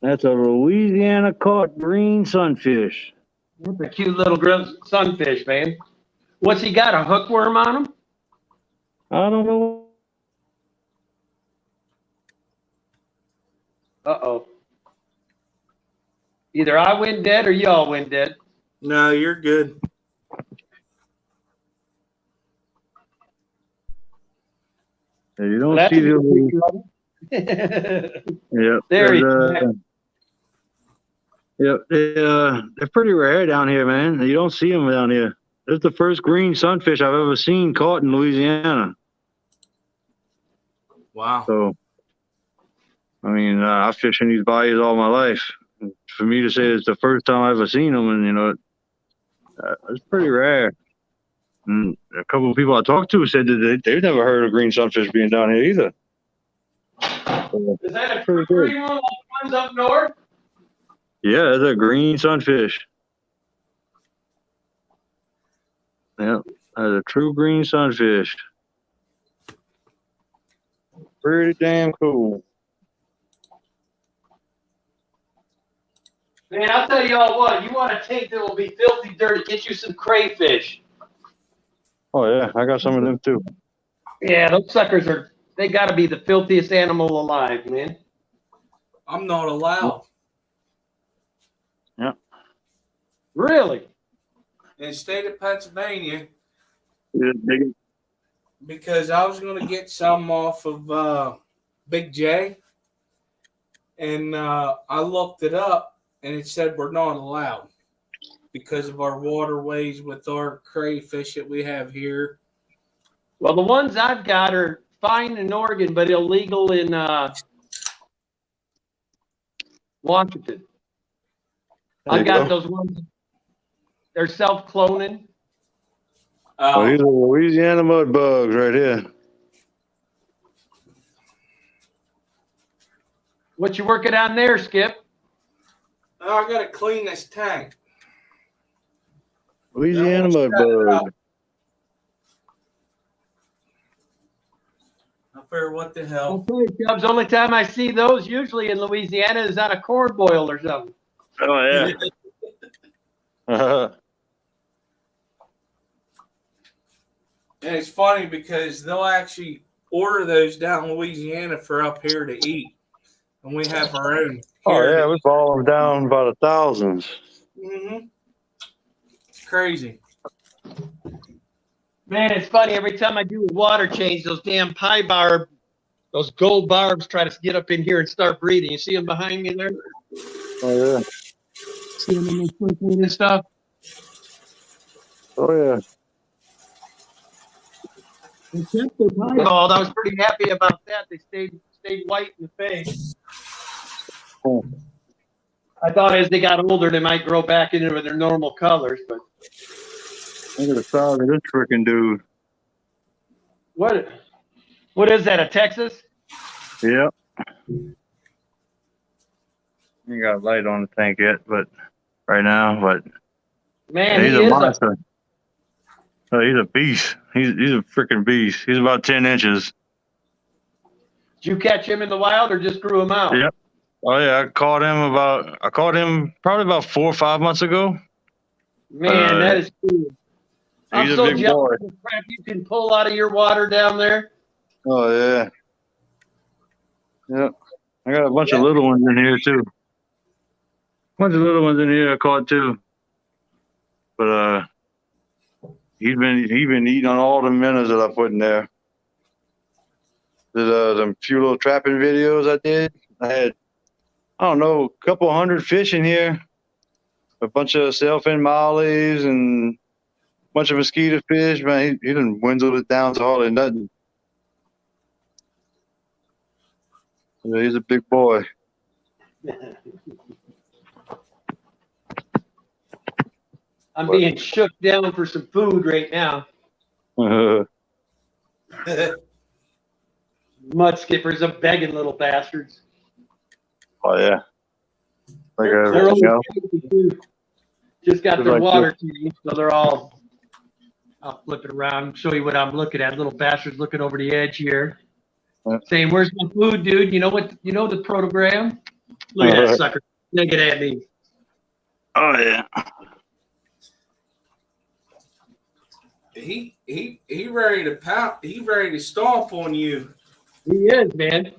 That's a Louisiana caught green sunfish. That's a cute little sunfish, man. What's he got? A hookworm on him? I don't know. Uh-oh. Either I went dead or y'all went dead. No, you're good. Yeah, you don't That's see a good the. picture of him. Yep. There he there's, is. Yep. They're pretty rare down here, man. You don't see them down here. This is the first green sunfish I've ever seen caught in Louisiana. Wow. So, I mean, I fish in these bayous all my life. For me to say it's the first time I've ever seen them, and you know, it's pretty rare. And a couple of people I talked to said that they've never heard of green sunfish being down here either. So, Is that a pretty true good. green one like the ones up north? Yeah, it's a green sunfish. Yep, that's a true green sunfish. Pretty damn cool. Man, I'll tell you all what. You want a tank that will be filthy dirty, get you some crayfish. Oh yeah, I got some of them too. Yeah, those suckers they got to be the filthiest animal alive, man. I'm not allowed. Yeah. Really? In the state of Pennsylvania, Yeah, big- because I was going to get some off of Big J, and I looked it up, and it said we're not allowed. because of our waterways with our crayfish that we have here. Well, the ones I've got are fine in Oregon, but illegal in Washington. I've got those ones. They're self-cloning. Oh, these are Louisiana Mud Bugs right here. What you working on there, Skip? Oh, I gotta clean this tank. Louisiana Mud Bugs. I figure, what the hell? Okay, Chubbs, the only time I see those usually in Louisiana is on a corn boil or something. Oh, yeah. And it's funny because they'll actually order those down in Louisiana for up here to eat. And we have our own. Oh, yeah, we ball them down by the thousands. Mm-hmm. It's crazy. Man, it's funny. Every time I do a water change, those damn pie barb, those gold barbs try to get up in here and start breathing. You see them behind me there? Oh, yeah. See them in the equipment and stuff? Oh, yeah. They kept their piebald. I was pretty happy about that. They stayed white in the face. Oh. I thought as they got older, they might grow back into their normal colors, but Look at the size of this freaking dude. what is that? A Texas? Yep. You got a light on the tank yet, but right now, but Man, he's he a is monster. Oh, he's a beast. He's a freaking beast. He's about 10 inches. Did you catch him in the wild or just grew him out? Yep. Oh yeah, I caught him probably about 4 or 5 months ago. Man, that is cool. I'm He's a so big jealous boy. of the crap you can pull out of your water down there. Oh yeah. Yep. I got a bunch of little ones in here too. Bunch of little ones in here I caught too. But he's been eating on all the minnows that I put in there. The few little trapping videos I did. I had, I don't know, a couple hundred fish in here. A bunch of sailfin mollies and a bunch of mosquito fish. Man, he done dwindled it down to hardly nothing. Yeah, he's a big boy. I'm being shook down for some food right now. Mud skippers, I'm begging little bastards. Oh yeah. Like They're everything else. always too. Just got Just their like water changed, so they're all. I'll flip it around, show you what I'm looking at. Little bastards looking over the edge here, saying, "Where's my food, dude? You know what? You know the program? Look at that sucker. Look at me." Oh yeah. He ready to pound. He ready to stomp on you. He is, man.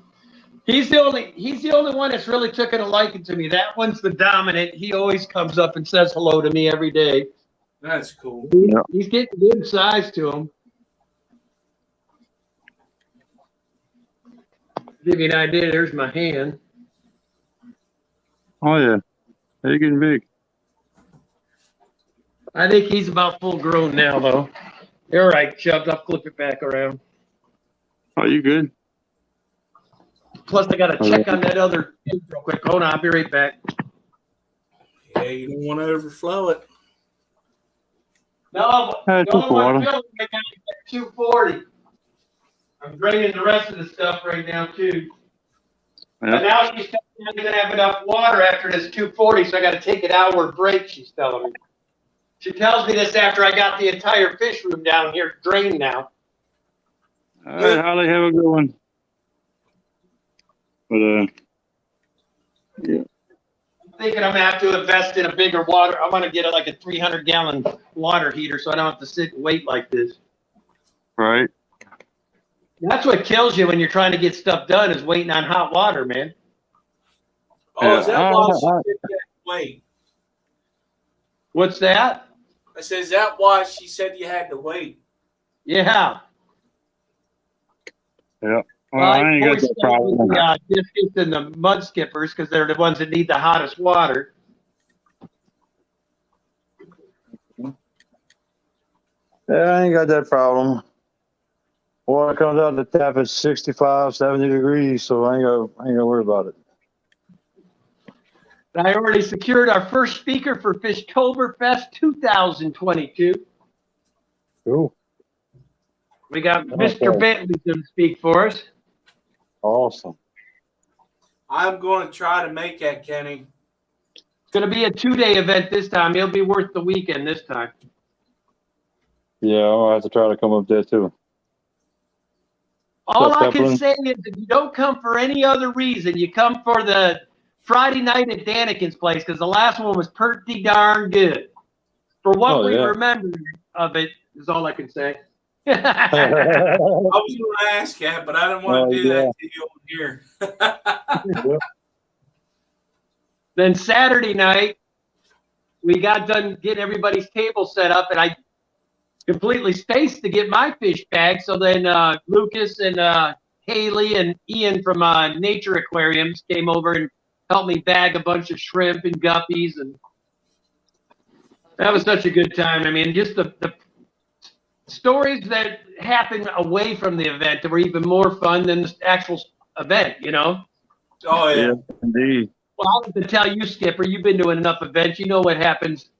He's the only one that's really taken a liking to me. That one's the dominant. He always comes up and says hello to me every day. That's cool. He's getting good size to him. Give you an idea, there's my hand. Oh yeah. They're getting big. I think he's about full grown now, though. All right, Chubbs, I'll flip it back around. Oh, you good? Plus, I got to check on that other thing real quick. Hold on, I'll be right back. Yeah, you don't want to overflow it. No, Hey, the only took one water. filling right now is at 240. I'm draining the rest of the stuff right now, too. Yeah. But now she's telling me I'm going to have enough water after this 240, so I got to take an hour break, she's telling me. She tells me this after I got the entire fish room down here drained now. All right, Holly, have a good one. But yeah. I'm thinking I'm going to have to invest in a bigger water. I want to get like a 300-gallon water heater so I don't have to sit and wait like this. Right. That's what kills you when you're trying to get stuff done is waiting on hot water, man. Oh, is that Yeah. why she said you had to wait? What's that? I said, is that why she said you had to wait? Yeah. Yeah. Well, I ain't got that problem. The discus and the mud skippers because they're the ones that need the hottest water. Yeah, I ain't got that problem. Water comes out the tap at 65, 70 degrees, so I ain't gonna worry about it. I already secured our first speaker for Fishtoberfest 2022. Cool. We got Okay. Mr. Bentley to speak for us. Awesome. I'm going to try to make that, Kenny. It's going to be a 2-day event this time. It'll be worth the weekend this time. Yeah, I'll have to try to come up there too. All What's I up, can Evelyn? say is if you don't come for any other reason, you come for the Friday night at Daniken's place because the last one was pretty darn good. For what Oh, we yeah. remember of it is all I can say. I was going to ask that, but I didn't want to do that to you on here. Then Saturday night, we got done getting everybody's table set up, and I completely spaced to get my fish bag. So then Lucas and Haley and Ian from Nature Aquariums came over and helped me bag a bunch of shrimp and guppies, and that was such a good time. I mean, just the stories that happened away from the event that were even more fun than the actual event, you know? Oh, yeah. Yeah, indeed. Well, I have to tell you, Skipper, you've been to enough events. You know what happens.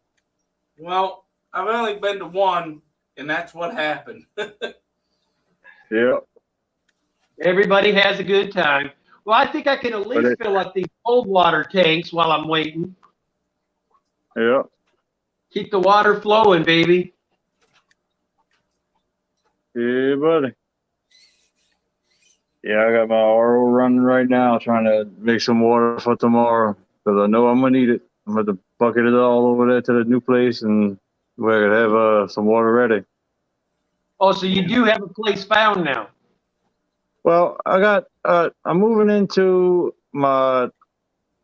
Well, I've only been to one, and that's what happened. Yeah. Everybody has a good time. Well, I think I can at least fill up these cold water tanks while I'm waiting. Yeah. Keep the water flowing, baby. Yeah, buddy. Yeah, I got my RO running right now, trying to make some water for tomorrow because I know I'm gonna need it. I'm gonna bucket it all over there to the new place, and we're gonna have some water ready. Oh, so you do have a place found now? Well, I got. I'm moving into my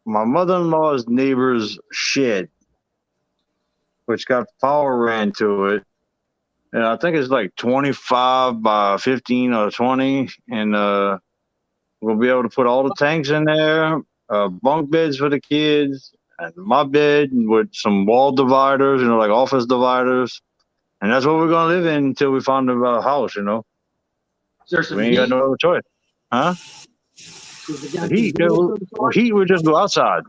mother-in-law's neighbor's shed, which got power ran to it. And I think it's like 25 by 15 or 20. And we'll be able to put all the tanks in there, bunk beds for the kids, and my bed with some wall dividers, like office dividers. And that's what we're going to live in until we find a house, Is there some We ain't heat? got no other choice. Huh? The heat, heat, we'll just go outside.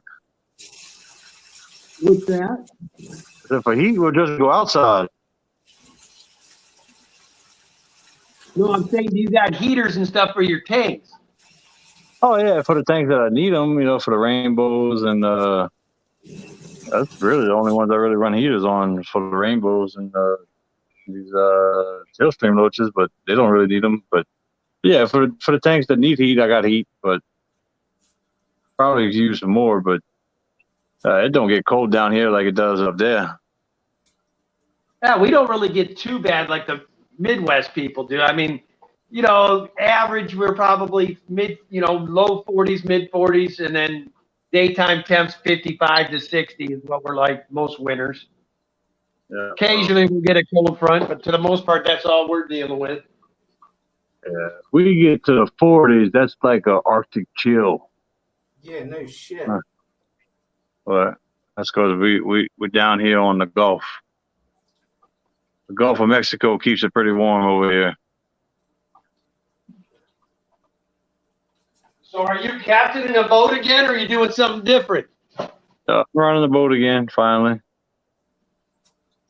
What's that? So for heat, we'll just go outside. No, I'm saying, do you got heaters and stuff for your tanks? Oh, yeah, for the tanks that I need them, for the rainbows. And that's really the only ones I really run heaters on for the rainbows and these tailstream loaches, but they don't really need them. But yeah, for the tanks that need heat, I got heat, but probably use some more. But it don't get cold down here like it does up there. Yeah, we don't really get too bad like the Midwest people do. I mean, average, we're probably low 40s, mid 40s, and then daytime temps 55 to 60 is what we're like most winters. Yeah. Occasionally we get a cold front, but to the most part, that's all we're dealing with. Yeah. If we get to the 40s, that's like an Arctic chill. Yeah, no shit. But that's because we're down here on the Gulf. The Gulf of Mexico keeps it pretty warm over here. So are you captaining a boat again, or are you doing something different? Running the boat again, finally.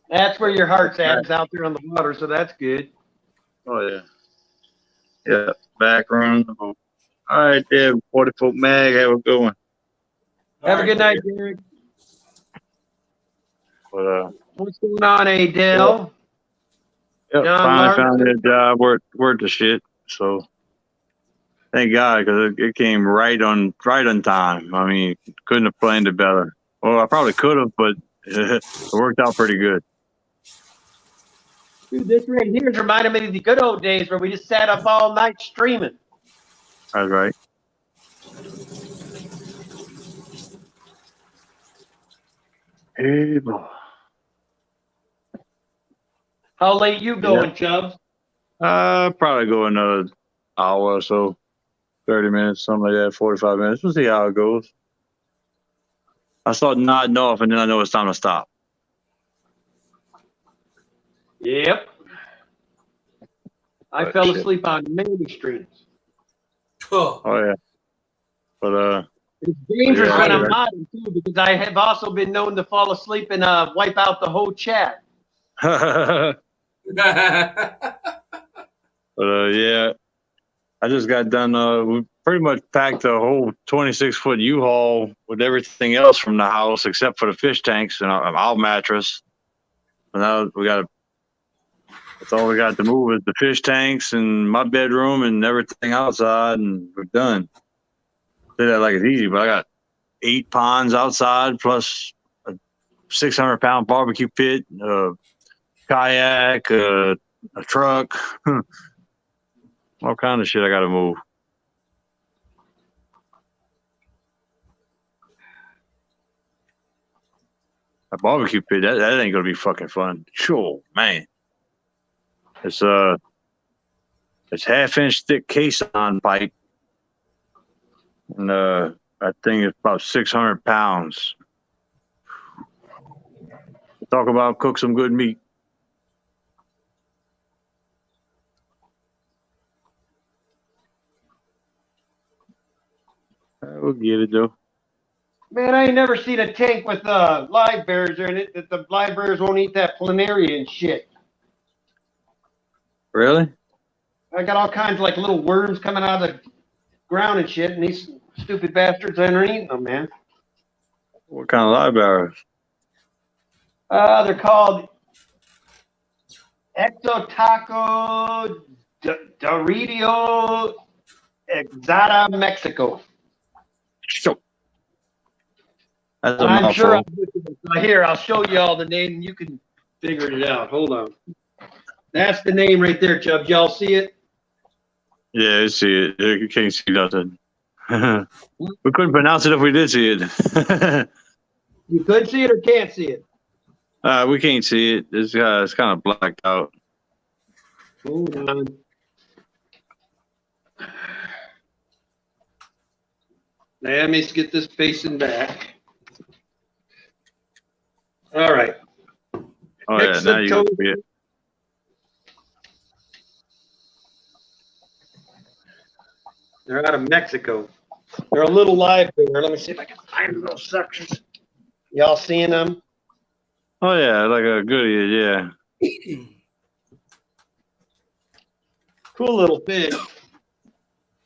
That's where your heart's at, is out there on the water, so that's good. Oh, yeah. Yeah, back running the boat. All right, there, 40-foot mag, have a good one. Have a good night, Derek. But, What's going on, Adele? yep, John finally Larson. found that job, worked the shit, so thank God, because it came right on time. I mean, couldn't have planned it better. Well, I probably could have, but it worked out pretty good. Dude, this right here is reminding me of the good old days where we just sat up all night streaming. That's right. Hey, boy. How late you going, Chubbs? Probably go another hour or so, 30 minutes, something like that, 45 minutes. We'll see how it goes. I start nodding off, and then I know it's time to stop. Yep. I But fell shit. asleep on many streams. Oh, Oh yeah. But It's dangerous Yeah, when I- I'm modding too, because I have also been known to fall asleep and wipe out the whole chat. but yeah, I just got done. We pretty much packed a whole 26-foot U-Haul with everything else from the house except for the fish tanks and our mattress. And now that's all we got to move is the fish tanks and my bedroom and everything outside, and we're done. Say that like it's easy, but I got 8 ponds outside plus a 600-pound barbecue pit, a kayak, a truck, all kind of shit I got to move. A barbecue pit, that ain't gonna be fucking fun. Sure, man. It's 1/2-inch thick caisson pipe, and that thing is about 600 pounds. Talk about cook some good meat. We'll get it though. Man, I ain't never seen a tank with live bears in it that the live bears won't eat that planaria and shit. Really? I got all kinds of like little worms coming out of the ground and shit, and these stupid bastards aren't eating them, man. What kind of live They're called Exotaco Doridio Exata Mexico. Sure. That's a And I'm sure mouthful. here, I'll show you all the name and you can figure it out. Hold on. That's the name right there, Chubbs. Y'all see it? Yeah, I see it. You can't see nothing. We couldn't pronounce it if we did see it. You could see it or can't see it? We can't see it. It's kind of blacked out. Hold on. Let me get this facing back. All right. Oh yeah, now you can see it. They're out of Mexico. They're a little live bear. Let me see if I can find those suckers. Y'all seeing them? Oh yeah, like a goodie, yeah. Cool little fish.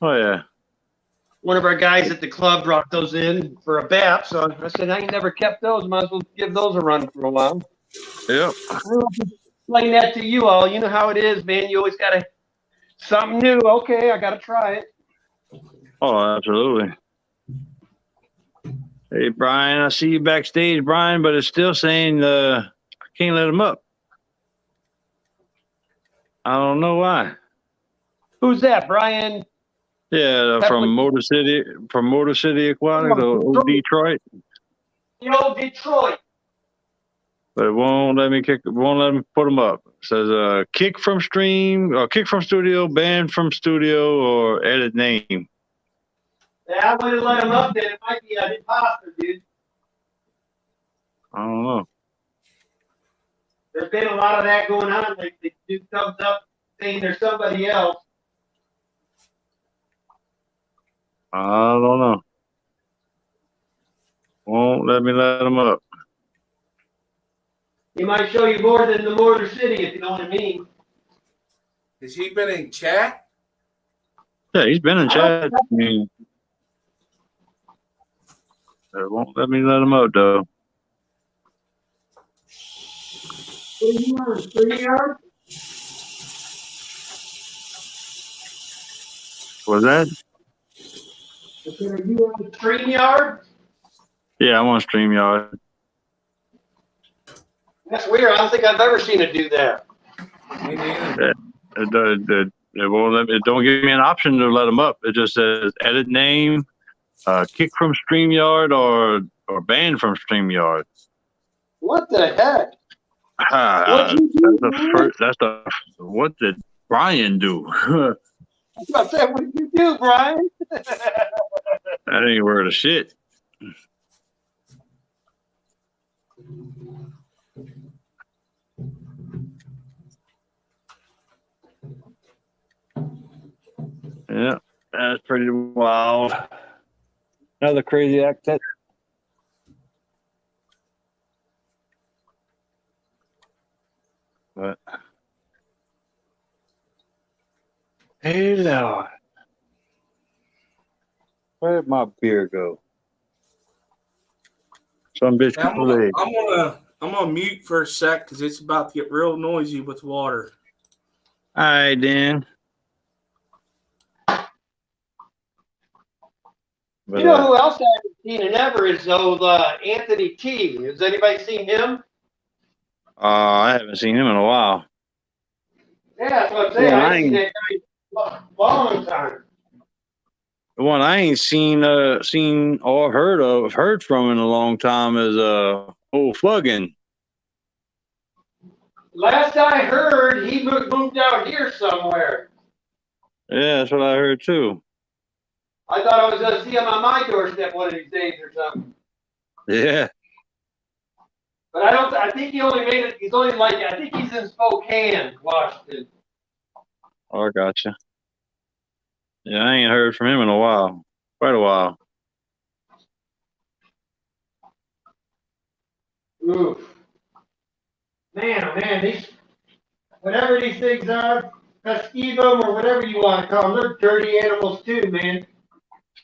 Oh yeah. One of our guys at the club brought those in for a bat, so I said, I ain't never kept those. Might as well give those a run for a while. Yep. Explain that to you all. You know how it is, man. You always got something new. Okay, I got to try it. Oh, absolutely. Hey Brian, I see you backstage, Brian, but it's still saying I can't let him up. I don't know why. Who's that, Brian? Yeah, from Motor City Aquatics, old Detroit. The old Detroit. But it won't let me put them up. It says kick from stream or kick from studio, ban from studio, or edit name. Yeah, I wouldn't let him up then. It might be an imposter, dude. I don't know. There's been a lot of that going on. Like the dude comes up saying there's somebody else. I don't know. Won't let me let him up. He might show you more than the Motor City, if you know what I mean. has he been in chat? Yeah, he's been in chat. I mean, it won't let me let him up though. What are you on, StreamYard? Was that? I said, are you on StreamYard? Yeah, I'm on StreamYard. That's weird. I don't think I've ever seen it do that. Me neither. It won't let me, it don't give me an option to let him up. It just says edit name, kick from StreamYard, or ban from StreamYard. What the heck? What did Brian do? I was about to say, what did you do, Brian? That ain't worth a shit. Yeah, that's pretty wild. Another crazy accident. But hey, Lord, where'd my beer go? Some bitch Now, Kool-Aid. I'm gonna mute for a sec because it's about to get real noisy with water. All right, then. But, You know who else I haven't seen in ever is old Anthony T. Has anybody seen him? I haven't seen him in a while. Yeah, that's what I'm saying. Yeah, I ain't seen that guy in a long time. The one I ain't seen or heard from in a long time is old Fuggin. Last I heard, he moved out here somewhere. Yeah, that's what I heard too. I thought I was going to see him on my doorstep one of these days or something. Yeah. But I think he only made it, I think he's in Spokane, Washington. Oh, I gotcha. Yeah, I ain't heard from him in a while. Quite a while. Oof. Man, oh man, whatever these things are, festivum or whatever you want to call them, they're dirty animals too, man.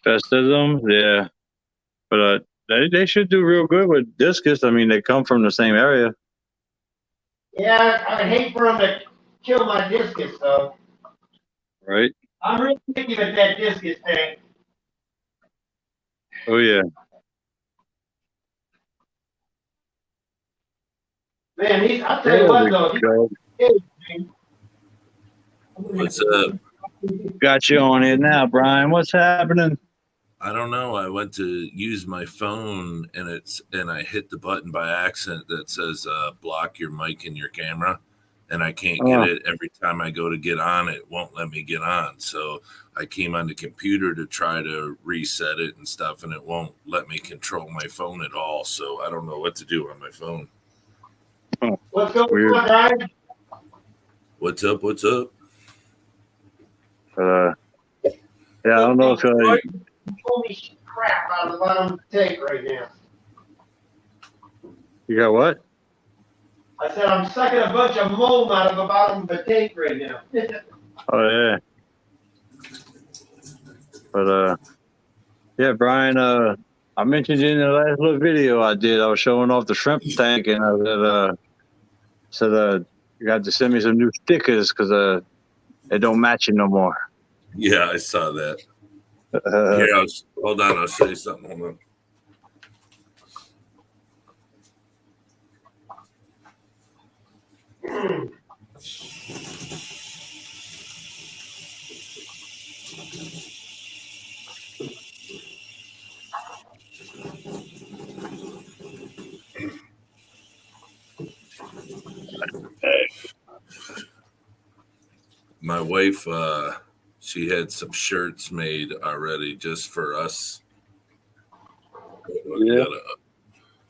Festism, yeah. But they should do real good with discus. I mean, they come from the same area. Yeah, I would hate for them to kill my discus, though. Right? I'm really picky with that discus thing. Oh, yeah. Man, I'll tell you what, though. What's up? Got you on here now, Brian. What's happening? I don't know. I went to use my phone and I hit the button by accident that says block your mic and your camera, and I can't get it. Every time I go to get on, it won't let me get on. So I came on the computer to try to reset it and stuff, and it won't let me control my phone at all. So I don't know what to do on my phone. What's going on, Brian? What's up? What's up? Yeah, I don't know if Holy crap out of the bottom of the tank right now. you got what? I said I'm sucking a bunch of mold out of the bottom of the tank right now. Oh, yeah. But, yeah, Brian, I mentioned you in the last little video I did. I was showing off the shrimp tank, and I said, you got to send me some new stickers because they don't match you no more. Yeah, I saw that. Here, hold on. I'll show you something. Hold on. My wife, she had some shirts made already just for us. Yeah.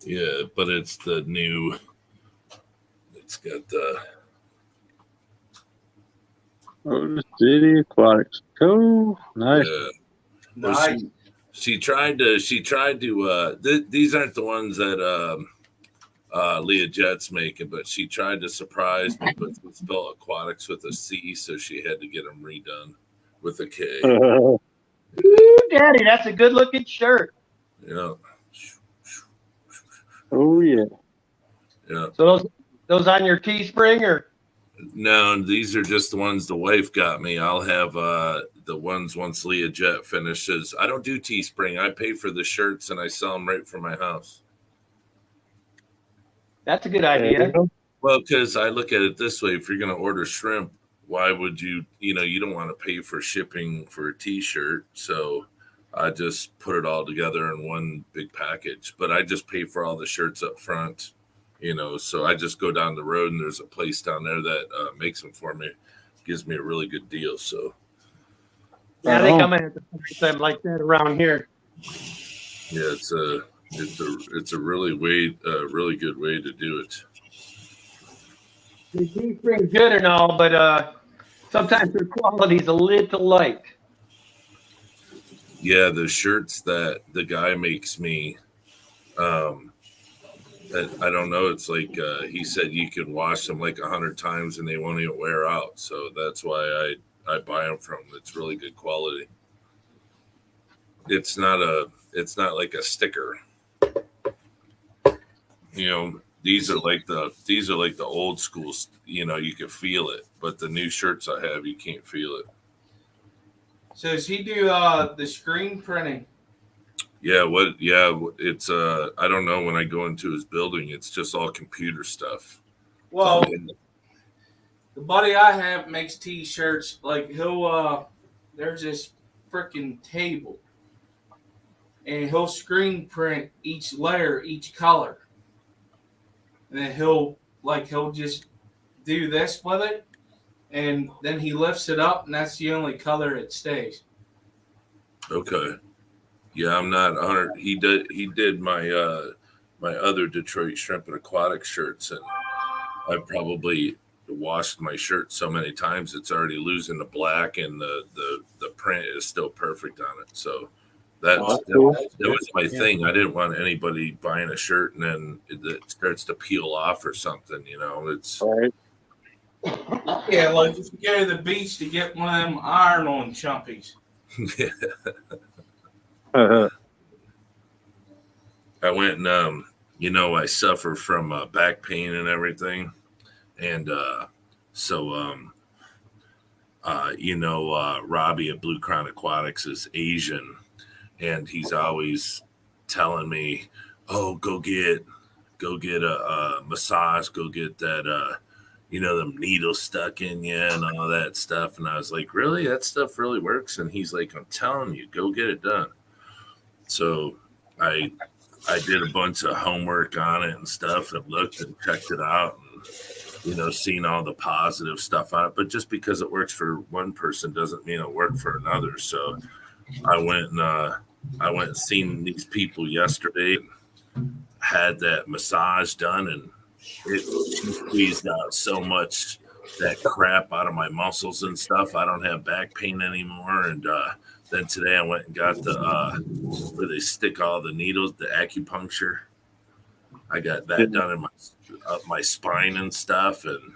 Yeah, but it's the new. It's got the. Oh, City Aquatics. Cool. Nice. Yeah. Nice. Well, she tried to. These aren't the ones that Leah Jet's making, but she tried to surprise me, but she spelled aquatics with a C, so she had to get them redone with a K. Ooh, Daddy, that's a good looking shirt. Yeah. Oh, yeah. Yeah. So those on your Teespring or? No, these are just the ones the wife got me. I'll have the ones once Leah Jet finishes. I don't do Teespring. I pay for the shirts and I sell them right from my house. That's a good idea. Well, because I look at it this way: if you're going to order shrimp, why would you? You don't want to pay for shipping for a T-shirt. So I just put it all together in one big package. But I just pay for all the shirts up front. So I just go down the road and there's a place down there that makes them for me, gives me a really good deal. So yeah, they come in at the time like that around here. yeah, it's a really good way to do it. The Teespring's good and all, but sometimes their quality's a little light. Yeah, the shirts that the guy makes me, I don't know. It's like he said you can wash them like 100 times and they won't even wear out. So that's why I buy them from. It's really good quality. It's not like a sticker. These are like the old schools. You can feel it, but the new shirts I have, you can't feel it. So does he do the screen printing? Yeah, it's I don't know, when I go into his building, it's just all computer stuff. Well, the buddy I have makes t-shirts. Like there's this freaking table, and he'll screen print each layer, each color, and then he'll just do this with it, and then he lifts it up, and that's the only color it stays. Okay. Yeah, I'm not 100. He did my my other Detroit Shrimp and Aquatic shirts, and I probably washed my shirt so many times it's already losing the black, and the print is still perfect on it. So that was my thing. I didn't want anybody buying a shirt and then it starts to peel off or something. It's Right. Yeah, like if you go to the beach to get one of them iron-on chumpies. yeah. Uh-huh. I went and I suffer from back pain and everything, and Robbie at Blue Crown Aquatics is Asian, and he's always telling me, "Oh, go get a massage, go get that them needles stuck in you and all that stuff." And I was like, "Really? That stuff really works?" And he's like, "I'm telling you, go get it done." So I did a bunch of homework on it and stuff, and looked and checked it out, and seen all the positive stuff on it. But just because it works for one person doesn't mean it'll work for another. So I went and seen these people yesterday, had that massage done, and it squeezed out so much that crap out of my muscles and stuff. I don't have back pain anymore. And then today I went and got the where they stick all the needles, the acupuncture. I got that done in my spine and stuff, and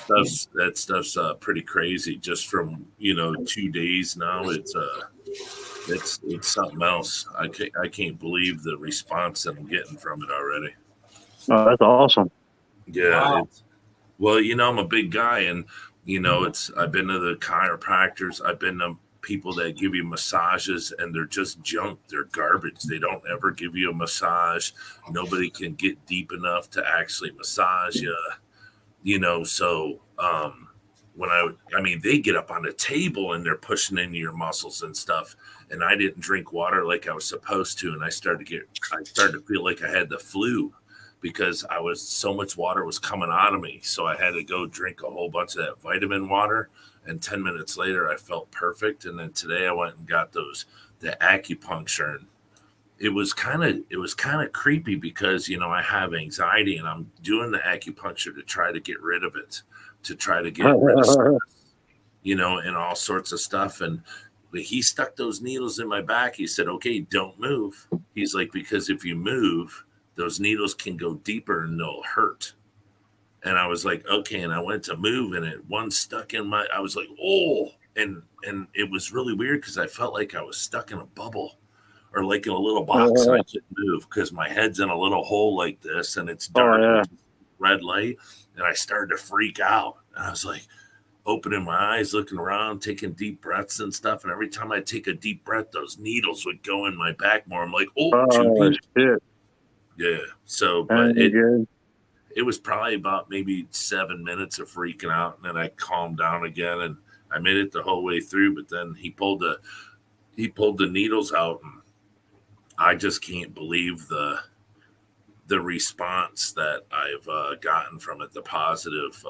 that stuff's pretty crazy. Just from 2 days now, it's something else. I can't believe the response that I'm getting from it already. Oh, that's awesome. Yeah. Wow. I'm a big guy, and I've been to the chiropractors. I've been to people that give you massages, and they're just junk. They're garbage. They don't ever give you a massage. Nobody can get deep enough to actually massage you. So when they get up on the table and they're pushing into your muscles and stuff. And I didn't drink water like I was supposed to, and I started to feel like I had the flu, because so much water was coming out of me. So I had to go drink a whole bunch of that vitamin water. And 10 minutes later, I felt perfect. And then today I went and got the acupuncture. And it was kind of creepy because, I have anxiety, and I'm doing the acupuncture to try to get rid of it, to try to get rid of stress, and all sorts of stuff. And he stuck those needles in my back. He said, "Okay, don't move." He's like, "Because if you move, those needles can go deeper and they'll hurt." And I was like, "Okay." And I went to move, and one stuck in I was like, "Oh," and it was really weird because I felt like I was stuck in a bubble or like in a little box, and I couldn't move because my head's in a little hole like this, and it's dark, red light. And I started to freak out. And I was like, opening my eyes, looking around, taking deep breaths and stuff. And every time I take a deep breath, those needles would go in my back more. I'm like, "Oh, shit." Yeah. So, but it was probably about maybe 7 minutes of freaking out, and then I calmed down again, and I made it the whole way through. But then he pulled the needles out, and I just can't believe the response that I've gotten from it. The positive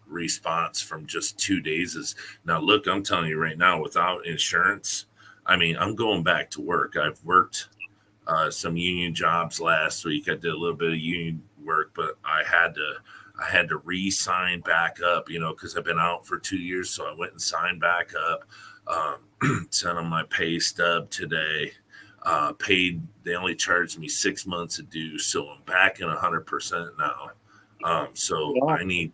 response from just 2 days is now. Look, I'm telling you right now, without insurance, I'm going back to work. I've worked some union jobs last week. I did a little bit of union work, but I I had to re-sign back up, because I've been out for 2 years. So I went and signed back up, sent them my pay stub today, paid. They only charged me 6 months of due. So I'm back in 100% now. So Yeah.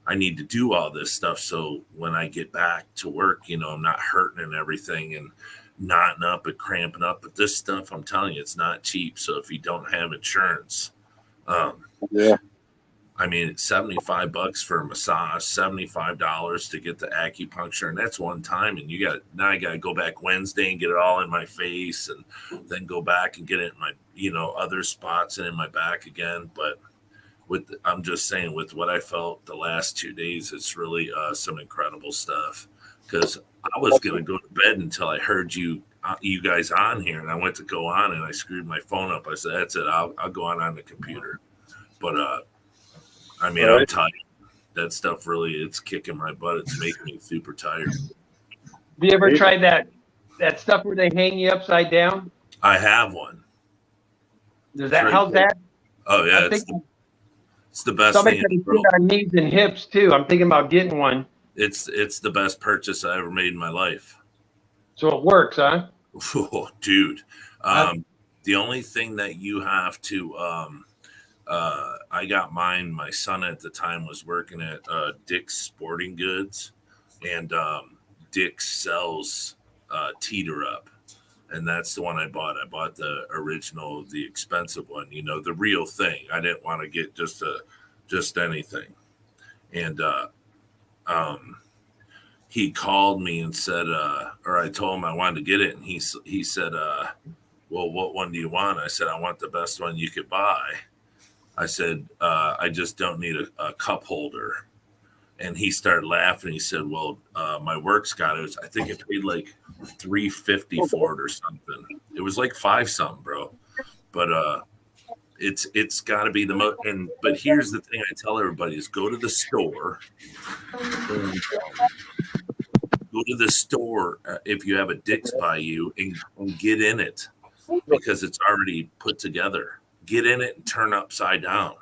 I need to do all this stuff. So when I get back to work, I'm not hurting and everything and knotting up and cramping up. But this stuff, I'm telling you, it's not cheap. So if you don't have insurance, Yeah. I mean, it's $75 for a massage, $75 to get the acupuncture, and that's one time. And now I got to go back Wednesday and get it all in my face, and then go back and get it in my, other spots and in my back again. But I'm just saying, with what I felt the last 2 days, it's really some incredible stuff. Because I was gonna go to bed until I heard you guys on here, and I went to go on and I screwed my phone up. I said, "That's it. I'll go on the computer." But I mean, Right. I'm tired. That stuff really, it's kicking my butt. It's making me super tired. Have you ever tried that stuff where they hang you upside down? I have one. Does that help that? Oh yeah, I think it's the best somebody thing said in it's the world. good on knees and hips too. I'm thinking about getting one. It's the best purchase I ever made in my life. So it works, huh? Oh, dude. The only thing that you have to I got mine. My son at the time was working at Dick's Sporting Goods, and Dick's sells Teeter Up, and that's the one I bought. I bought the original, the expensive one, the real thing. I didn't want to get just anything. And he called me and said, or I told him I wanted to get it, and he said, well, what one do you want? I said, I want the best one you could buy. I said, I just don't need a cup holder. And he started laughing. He said, well, my work's got it. I think it paid like $350 for it or something. It was like $5 something, bro. But it's got to be the most. But here's the thing I tell everybody is go to the store. Go to the store if you have a Dick's by you and get in it, because it's already put together. Get in it and turn upside down,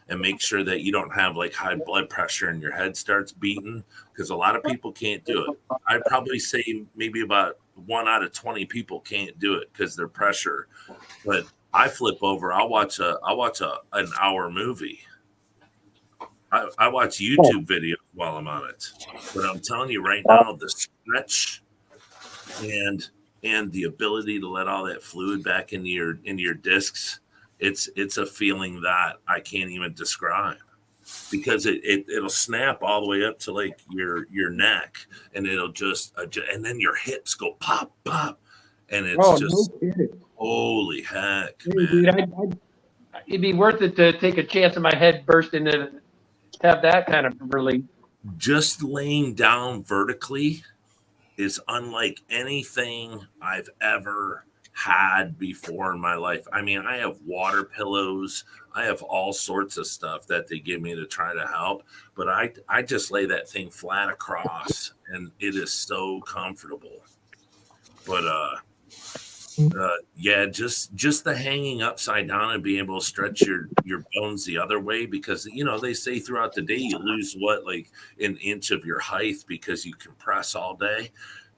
and make sure that you don't have like high blood pressure and your head starts beating, because a lot of people can't do it. I'd probably say maybe about 1 out of 20 people can't do it because their pressure. But I flip over. I'll watch an hour movie. I watch YouTube videos while I'm on it. But I'm telling you right now, the stretch and the ability to let all that fluid back into your discs, it's a feeling that I can't even describe, because it'll snap all the way up to like your neck, and it'll just and then your hips go pop pop, and it's just holy heck, man. Dude, it'd be worth it to take a chance of my head bursting to have that kind of relief. Just laying down vertically is unlike anything I've ever had before in my life. I mean, I have water pillows. I have all sorts of stuff that they give me to try to help, but I just lay that thing flat across, and it is so comfortable. But yeah, just the hanging upside down and being able to stretch your bones the other way, because they say throughout the day you lose like an inch of your height because you compress all day.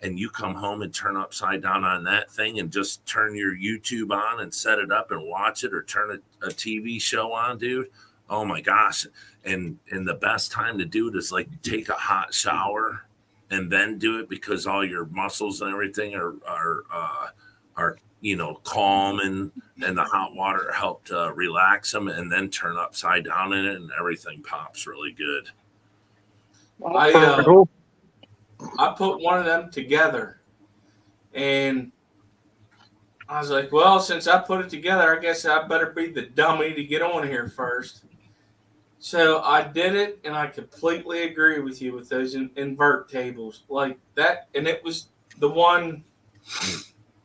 And you come home and turn upside down on that thing and just turn your YouTube on and set it up and watch it, or turn a TV show on, dude. Oh my gosh. And the best time to do it is like take a hot shower and then do it, because all your muscles and everything are calm, and the hot water helped relax them, and then turn upside down in it, and everything pops really good. I put one of them together, and I was like, well, since I put it together, I guess I better be the dummy to get on here first. So I did it, and I completely agree with you with those invert tables like that. And it was the one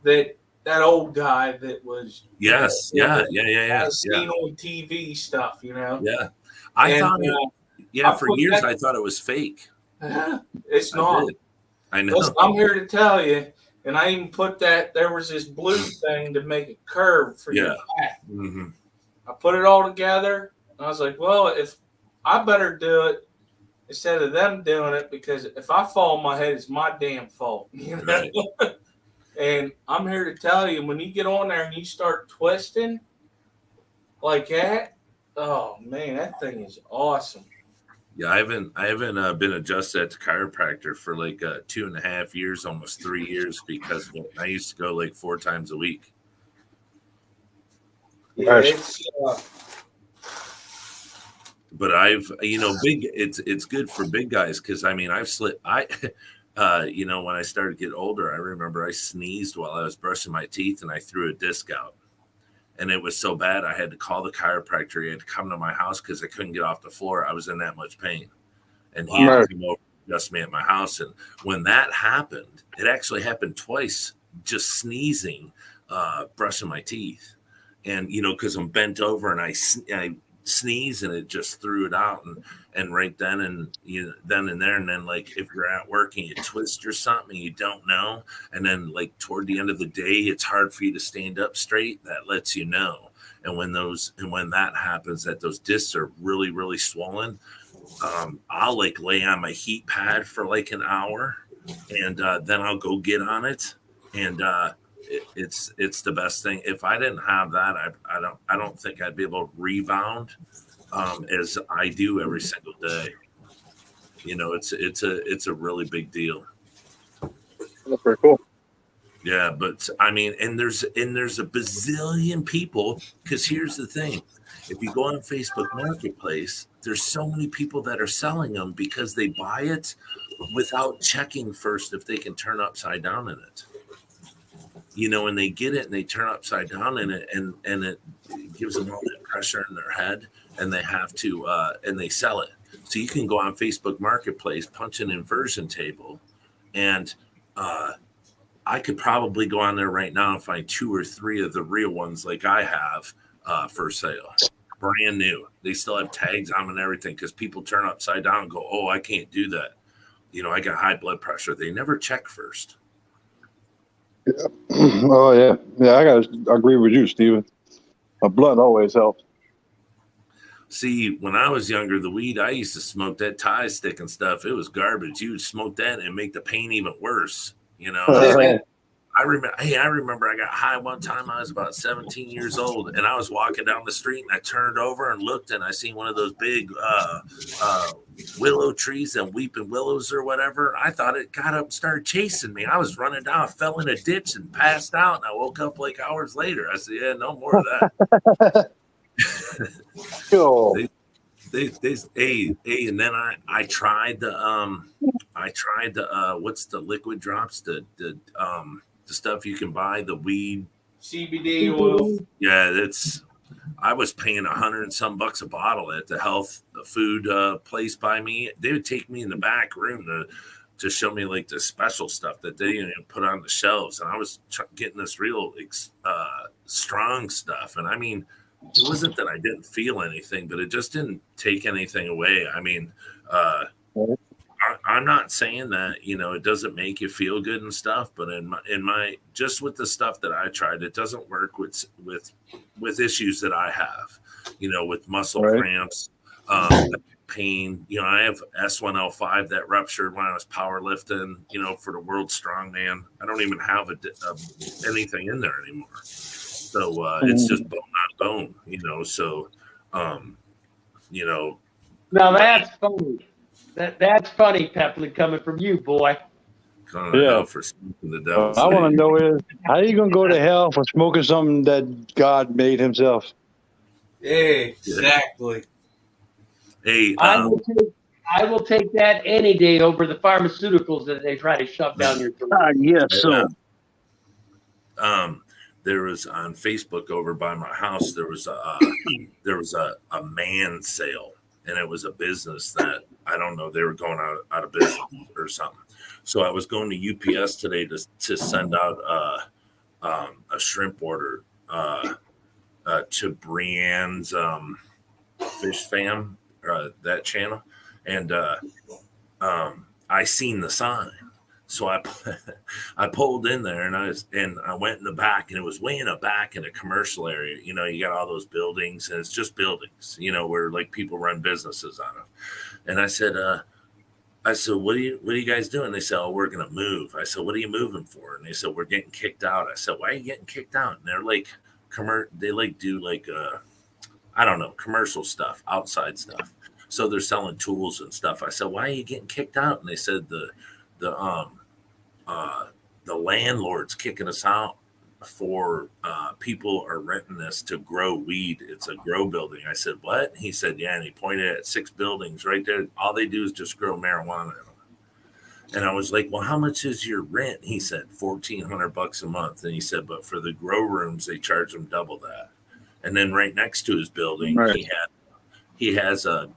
that old guy that was Yeah. seen on TV stuff, Yeah. I thought for years I thought it was fake. It's not. I know. Listen, I'm here to tell you, and I even put that there was this blue thing to make a curve for your back. Mm-hmm. I put it all together, and I was like, well, if I better do it instead of them doing it, because if I fall on my head, it's my damn fault. You know? Right. And I'm here to tell you, when you get on there and you start twisting like that, oh man, that thing is awesome. Yeah, I haven't been adjusted at the chiropractor for like 2.5 years, almost 3 years, because I used to go like 4 times a week. Yeah, Nice. But it's good for big guys, because I mean I've slipped. When I started to get older, I remember I sneezed while I was brushing my teeth and I threw a disc out. And it was so bad, I had to call the chiropractor. He had to come to my house because I couldn't get off the floor. I was in that much pain. And he had to come over and adjust me at my house. And when that happened, it actually happened twice, just sneezing, brushing my teeth. And, because I'm bent over and I sneeze and it just threw it out. And right then and then and there, and then like if you're at work and you twist or something, you don't know, and then like toward the end of the day, it's hard for you to stand up straight. That lets you know. And when that happens, that those discs are really, really swollen, I'll like lay on my heat pad for like an hour, and then I'll go get on it, and it's the best thing. If I didn't have that, I don't think I'd be able to rebound as I do every single day. It's a really big deal. That's pretty cool. Yeah, but I mean, and there's a bazillion people, because here's the thing. If you go on Facebook Marketplace, there's so many people that are selling them because they buy it without checking first if they can turn upside down in it. And they get it and they turn upside down in it, and it gives them all that pressure in their head, and they have to and they sell it. So you can go on Facebook Marketplace, punch an inversion table, and I could probably go on there right now and find 2 or 3 of the real ones like I have for sale. Brand new. They still have tags on them and everything, because people turn upside down and go, oh, I can't do that. I got high blood pressure. They never check first. Yeah. Oh yeah. Yeah, I gotta agree with you, Steven. A blunt always helps. See, when I was younger, the weed I used to smoke, that tie stick and stuff, it was garbage. You would smoke that and make the pain even worse. I remember I got high one time. I was about 17 years old, and I was walking down the street, and I turned over and looked, and I seen one of those big willow trees and weeping willows or whatever. I thought it got up and started chasing me. I was running down, fell in a ditch and passed out, and I woke up like hours later. I said, yeah, no more of that. And then I tried the what's the liquid drops, the stuff you can buy, the weed CBD oil. Yeah, I was paying $100 and some bucks a bottle at the health food place by me. They would take me in the back room to show me like the special stuff that they didn't even put on the shelves, and I was getting this real strong stuff. And I mean, it wasn't that I didn't feel anything, but it just didn't take anything away. I mean, I'm not saying that, it doesn't make you feel good and stuff, but in my just with the stuff that I tried, it doesn't work with issues that I have, with muscle cramps, pain. I have S1L5 that ruptured when I was powerlifting, for the world strongman. I don't even have anything in there anymore. So it's just bone on bone, so, Now that's funny. That's funny, Pepley, coming from you, boy. Yeah. For smoking the devil. I want to know is, how are you going to go to hell for smoking something that God made himself? Exactly. Hey, I will take that any day over the pharmaceuticals that they try to shove down your throat. Yes, so. There was on Facebook over by my house, there was a man sale, and it was a business that I don't know, they were going out of business or something. So I was going to UPS today to send out a shrimp order to Brienne's Fish Fam, that channel, and I seen the sign. So I pulled in there and I went in the back, and it was way in the back in a commercial area. You know, you got all those buildings, and it's just buildings, you know, where like people run businesses on them. And I said, what are you guys doing? They said, oh, we're going to move. I said, what are you moving for? And they said, we're getting kicked out. I said, why are you getting kicked out? And they're like, they like do like, I don't know, commercial stuff, outside stuff. So they're selling tools and stuff. I said, why are you getting kicked out? And they said the landlord's kicking us out for people are renting this to grow weed. It's a grow building. I said, what? He said, yeah. And he pointed at 6 buildings right there. All they do is just grow marijuana. And I was like, well, how much is your rent? He said, $1,400 a month. And he said, but for the grow rooms, they charge them double that. And then right next to his building, Right. he has a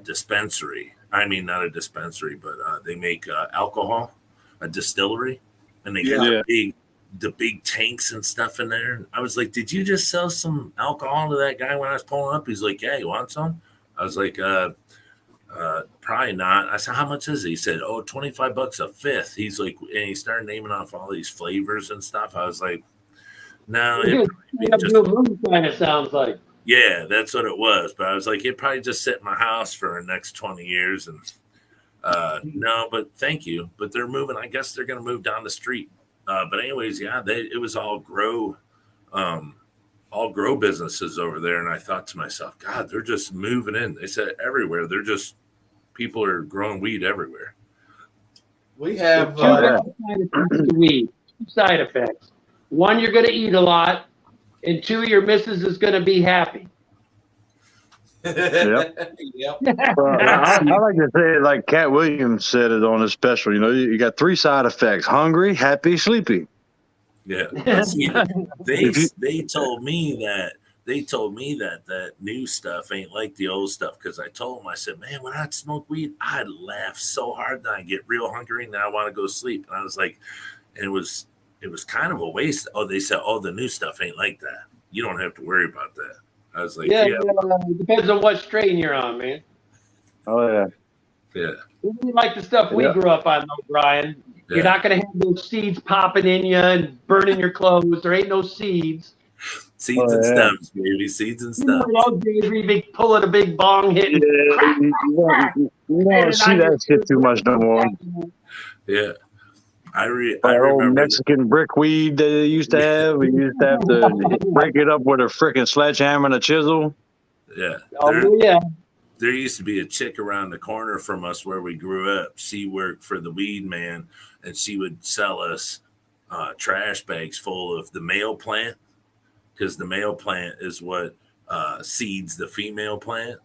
dispensary. I mean, not a dispensary, but they make alcohol, a distillery, and they got the big tanks and stuff in there. And I was like, did you just sell some alcohol to that guy when I was pulling up? He's like, yeah, you want some? I was like, probably not. I said, how much is it? He said, oh, $25 a fifth. He's like, and he started naming off all these flavors and stuff. I was like, no, kind of sounds like. Yeah, that's what it was. But I was like, it probably just sit in my house for the next 20 years. And no, but thank you. But they're moving. I guess they're going to move down the street. But anyways, yeah, it was all grow businesses over there. And I thought to myself, God, they're just moving in. They said everywhere. People are growing weed everywhere. We have weed. 2 side effects. 1, you're going to eat a lot. And 2, your missus is going to be happy. Yep. Yep. I like to say it like Cat Williams said it on his special. You know, you got 3 side effects: hungry, happy, sleepy. Yeah. See, they told me that new stuff ain't like the old stuff, because I told them, I said, man, when I'd smoke weed, I'd laugh so hard that I get real hungry and then I want to go sleep. And I was like, and it was kind of a waste. Oh, they said, oh, the new stuff ain't like that. You don't have to worry about that. I was like, yeah. It depends on what strain you're on, man. Oh yeah. Yeah. We like the stuff we grew up on, though, Brian. Yeah. You're not going to have those seeds popping in you and burning your clothes. There ain't no seeds. Seeds and stems, baby. Seeds and stems. Those days where you be pulling a big bong hitting. Yeah, you don't see that shit too much no more. Yeah. I Old remember Mexican brickweed they used to have. We used to have to break it up with a freaking sledgehammer and a chisel. Yeah. Oh, yeah. There used to be a chick around the corner from us where we grew up. She worked for the weed man, and she would sell us trash bags full of the male plant, because the male plant is what seeds the female plant.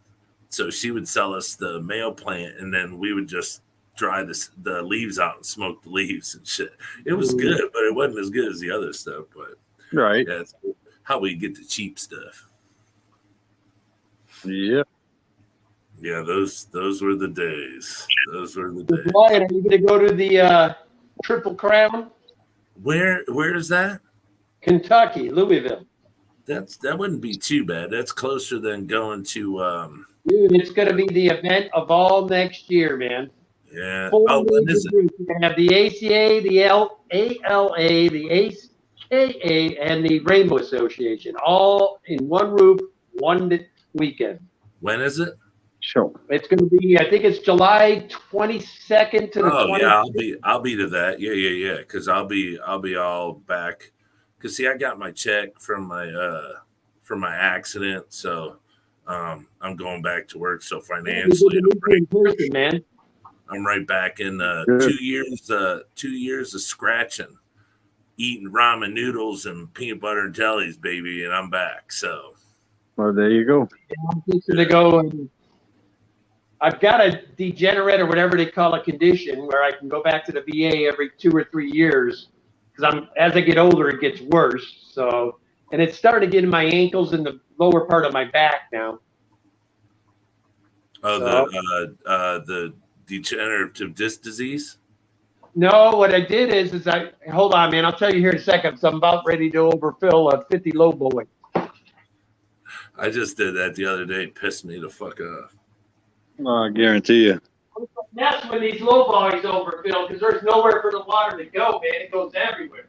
So she would sell us the male plant, and then we would just dry the leaves out and smoke the leaves and shit. It was good, but it wasn't as good as the other stuff. But Right. yeah, that's how we get the cheap stuff. Yep. Yeah, those were the days. Those were the days. Brian, are you going to go to the Triple Crown? Where is that? Kentucky, Louisville. That wouldn't be too bad. That's closer than going to Dude, it's going to be the event of all next year, man. yeah. 4 Oh, when major is it? groups. You're going to have the ACA, the ALA, the AKA, and the Rainbow Association, all in one roof, one weekend. When is it? Sure. It's going to be, I think it's July 22nd to the 20th. Yeah, I'll be to that. Yeah. Because I'll be all back. Because see, I got my check from my accident, so I'm going back to work. So financially, I'm right back in 2 years. 2 years of scratching, eating ramen noodles and peanut butter and jellies, baby, and I'm back. So, Well, there you go. I'm fixing to go. And I've got a degenerate or whatever they call a condition where I can go back to the VA every 2 or 3 years, because as I get older, it gets worse. So, and it's starting to get in my ankles and the lower part of my back now. oh, the degenerative disc disease. No, what I did is hold on, man. I'll tell you here in a second. So I'm about ready to overfill a 50 low boy. I just did that the other day. It pissed me the fuck off. I guarantee you. That's when these low boys overfill because there's nowhere for the water to go, man. It goes everywhere.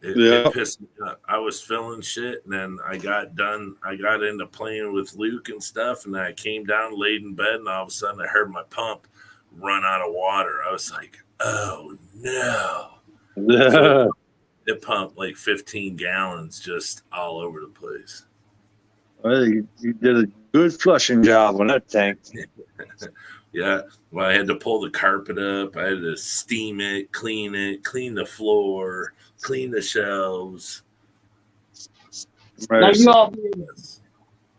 It pissed me off. I was filling shit, and then I got done. I got into playing with Luke and stuff, and then I came down, laid in bed, and all of a sudden I heard my pump run out of water. I was like, oh no. So it pumped like 15 gallons just all over the place. Well, you did a good flushing job on that tank. Yeah. Well, I had to pull the carpet up. I had to steam it, clean the floor, clean the shelves. Now Right. you all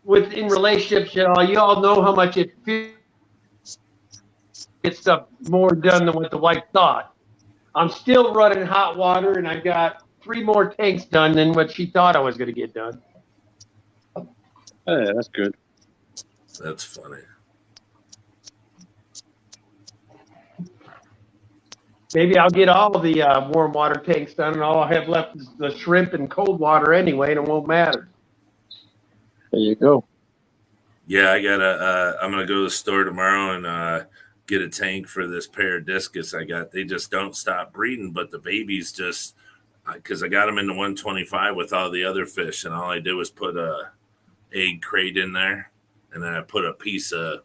in relationships, you all know how much it feels to get stuff more done than what the wife thought. I'm still running hot water, and I've got 3 more tanks done than what she thought I was going to get done. Hey, that's good. That's funny. Maybe I'll get all of the warm water tanks done, and all I'll have left is the shrimp and cold water anyway, and it won't matter. There you go. Yeah, I gotta. I'm gonna go to the store tomorrow and get a tank for this pair of discus I got. They just don't stop breeding, but the babies just because I got them in the 125 with all the other fish, and all I did was put a egg crate in there, and then I put a piece of,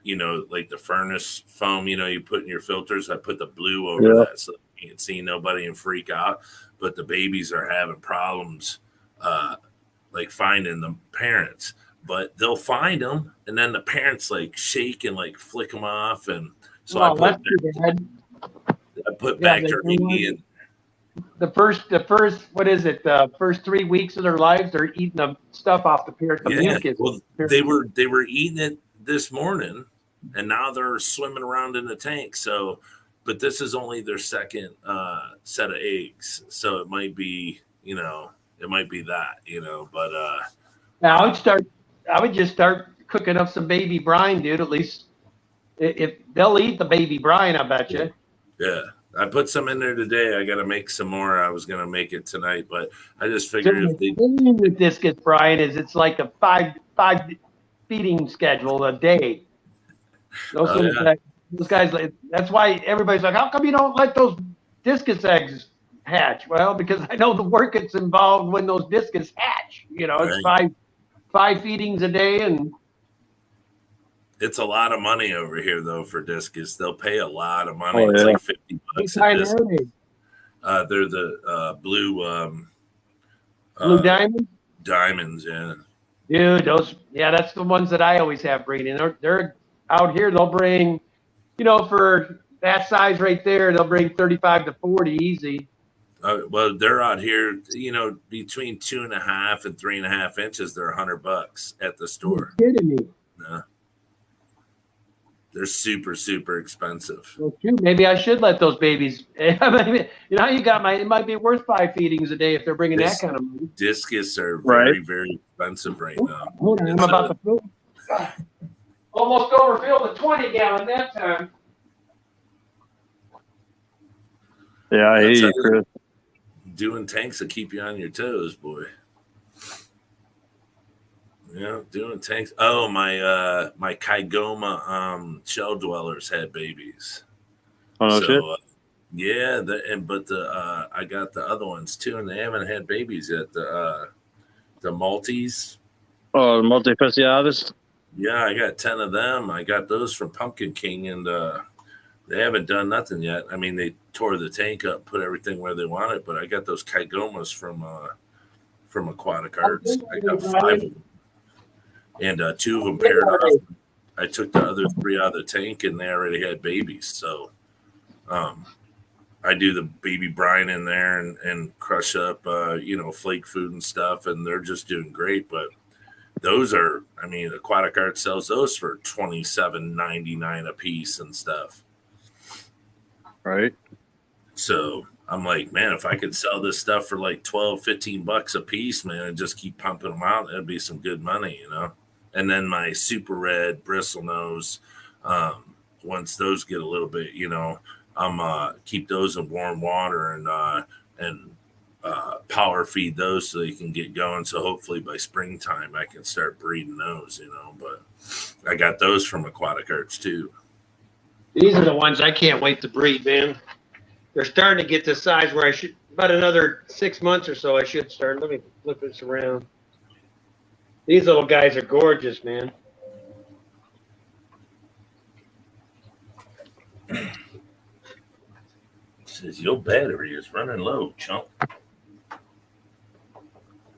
like the furnace foam, you put in your filters. I put the blue over that so you can't see nobody and freak out. But the babies are having problems, like finding the parents. But they'll find them, and then the parents like shake and like flick them off, and so I put Bacter in. The first, what is it? The first 3 weeks of their lives, they're eating the stuff off the parent. Well, they were eating it this morning, and now they're swimming around in the tank. So, but this is only their second set of eggs, so it might be, it might be that, But now I would just start cooking up some baby brine, dude. At least if they'll eat the baby brine, I bet you. Yeah. I put some in there today. I got to make some more. I was going to make it tonight, but I just figured if they with discus brine is it's like a five feeding schedule a day. Those guys, that's why everybody's like, how come you don't let those discus eggs hatch? Well, because I know the work that's involved when those discus hatch. It's five feedings a day, and it's a lot of money over here though for discus. They'll pay a lot of money. It's like $50 a discus. They're the blue diamonds. Diamonds, yeah. Dude, that's the ones that I always have breeding. They're out here. They'll bring, for that size right there, they'll bring 35 to 40 easy. Well, they're out here, between 2.5 and 3.5 inches. They're $100 at the store. You're kidding me? Yeah. They're super, super expensive. Well, shoot, maybe I should let those babies. You got it might be worth 5 feedings a day if they're bringing that kind of money. Discus are very, very expensive right now. Hold on, I'm about to fill. Almost overfilled the 20-gallon that time. Yeah, I hear you, Chris. Doing tanks will keep you on your toes, boy. Yeah, doing tanks. Oh, my Kygoma shell dwellers had babies. Oh no, shit. Yeah, I got the other ones too, and they haven't had babies yet. The Maltese. Oh, the multifasciatus. Yeah, I got 10 of them. I got those from Pumpkin King, and they haven't done nothing yet. I mean, they tore the tank up, put everything where they want it, but I got those Kygomas from Aquatic Arts. I got 5 of them. And 2 of them paired off. I took the other 3 out of the tank, and they already had babies. So I do the baby brine in there and crush up, flake food and stuff, and they're just doing great. But those are, Aquatic Arts sells those for $27.99 a piece and stuff. Right. So I'm like, man, if I could sell this stuff for like $12-15 a piece, man, and just keep pumping them out, that'd be some good money, And then my super red bristle nose, once those get a little bit, I'm keep those in warm water and power feed those so they can get going. So hopefully by springtime I can start breeding those, But I got those from Aquatic Arts too. These are the ones I can't wait to breed, man. They're starting to get to size where I should, about another 6 months or so, I should start. Let me flip this around. These little guys are gorgeous, man. Says your battery is running low, chump.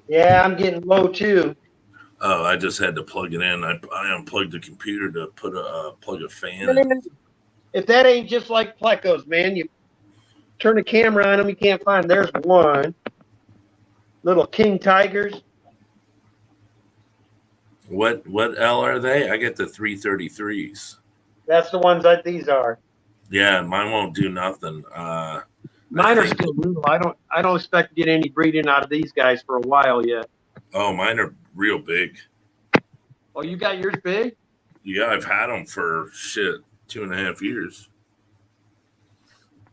Yeah, I'm getting low too. Oh, I just had to plug it in. I unplugged the computer to put plug a fan in. If that ain't just like plecos, man, you turn the camera on them, you can't find. There's one. Little king tigers. What L are they? I get the 333s. That's the ones that these are. Yeah, mine won't do nothing. Mine are still little. I don't expect to get any breeding out of these guys for a while yet. Oh, mine are real big. Oh, you got yours big? Yeah, I've had them for 2.5 years.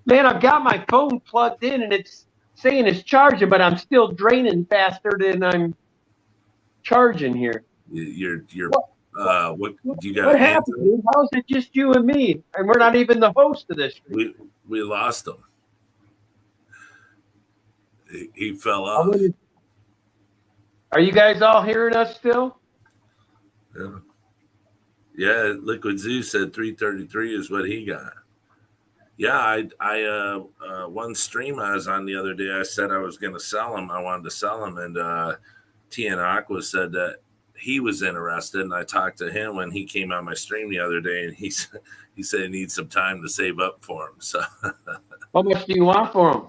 Man, I've got my phone plugged in and it's saying it's charging, but I'm still draining faster than I'm charging here. You're what do you got? What happened, dude? How is it just you and me? And we're not even the host of this. We lost him. He fell off. Are you guys all hearing us still? Yeah, Liquid Zoo said 333 is what he got. Yeah, I one stream I was on the other day, I said I was going to sell him. I wanted to sell him, and Tian Aqua said that he was interested, and I talked to him when he came on my stream the other day, and he said he needs some time to save up for him. So, how much do you want for him?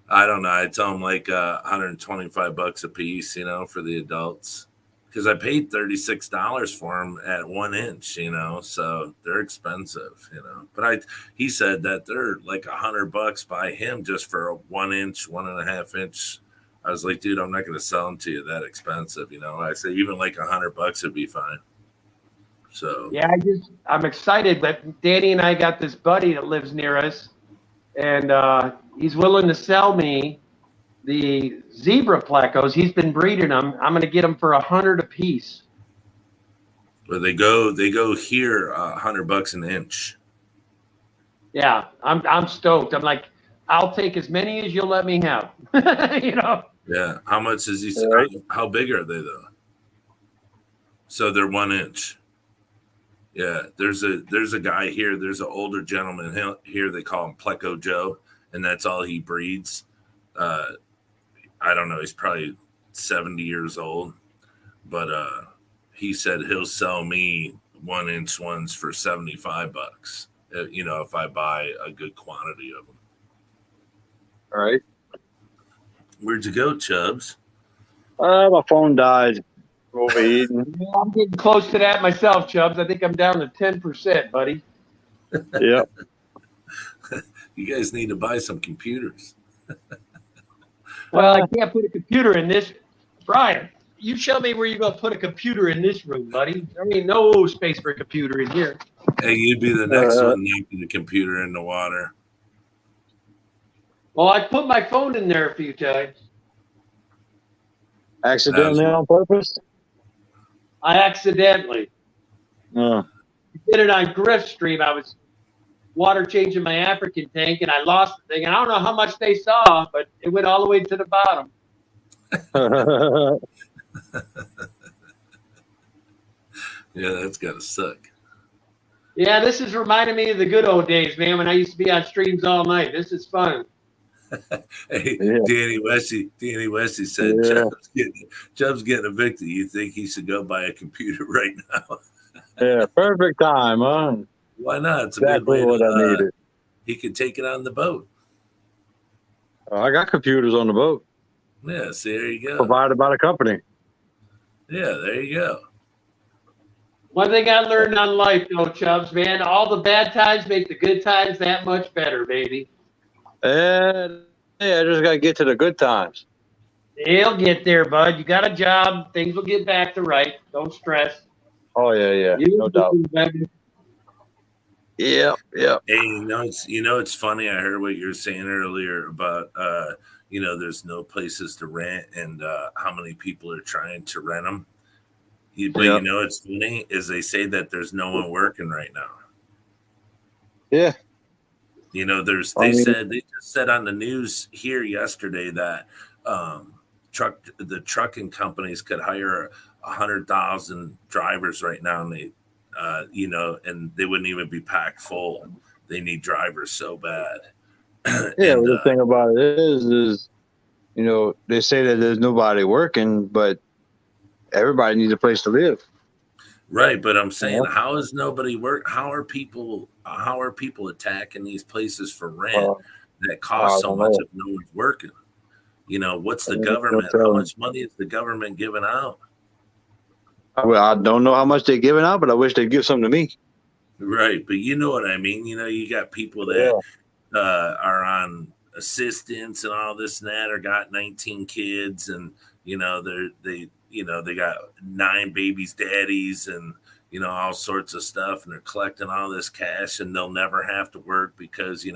I don't know. I tell him like $125 a piece, for the adults, because I paid $36 for them at 1 inch, so they're expensive, But he said that they're like $100 by him just for a 1 inch, 1.5 inch. I was like, dude, I'm not going to sell them to you that expensive, I said even like $100 would be fine. So yeah, I'm excited, but Danny and I got this buddy that lives near us, and he's willing to sell me the zebra plecos. He's been breeding them. I'm going to get them for $100 a piece. But they go here $100 an inch. Yeah, I'm stoked. I'm like, I'll take as many as you'll let me have. Yeah. How much is he? How big are they though? So they're 1 inch. Yeah. There's a guy here. There's an older gentleman here. They call him Pleco Joe, and that's all he breeds. I don't know. He's probably 70 years old, but he said he'll sell me 1 inch ones for $75. If I buy a good quantity of them. All right. Where'd you go, Chubbs? My phone died. Overheating. I'm getting close to that myself, Chubbs. I think I'm down to 10%, buddy. Yep. You guys need to buy some computers. Well, I can't put a computer in this. Brian, you show me where you're going to put a computer in this room, buddy. I mean, no space for a computer in here. Hey, you'd be the next one knocking the computer in the water. Well, I put my phone in there a few times. Accidentally on purpose? I accidentally. Oh. Did it on Griff's stream. I was water changing my African tank, and I lost the thing. And I don't know how much they saw, but it went all the way to the bottom. Yeah, that's got to suck. Yeah, this is reminding me of the good old days, man, when I used to be on streams all night. This is fun. Hey, Yeah. Danny Westy said, Yeah. Chubb's getting evicted. You think he should go buy a computer right now? Yeah, perfect time, huh? Why not? It's a Exactly good way what I needed. he could take it on the boat. I got computers on the boat Yeah, see, there you go. provided by the company. Yeah, there you go. One thing I learned on life, though, Chubbs, man, all the bad times make the good times that much better, baby. And yeah, I just got to get to the good times. They'll get there, bud. You got a job. Things will get back to right. Don't stress. Oh, yeah, no doubt. Yeah. Hey, it's funny. I heard what you were saying earlier about, there's no places to rent and how many people are trying to rent them. But it's funny is they say that there's no one working right now. Yeah. You know, they just said on the news here yesterday that the trucking companies could hire 100,000 drivers right now, and they, and they wouldn't even be packed full. They need drivers so bad. Yeah, well, the thing about it is, they say that there's nobody working, but everybody needs a place to live. Right, but I'm saying, how is nobody work? How are people attacking these places for rent that cost so much if no one's working? What's the government? How much money is the government giving out? Well, I don't know how much they're giving out, but I wish they'd give something to me. Right, but you know what I mean. You got people that are on assistance and all this and that, or got 19 kids, and they got 9 babies, daddies, and all sorts of stuff, and they're collecting all this cash, and they'll never have to work because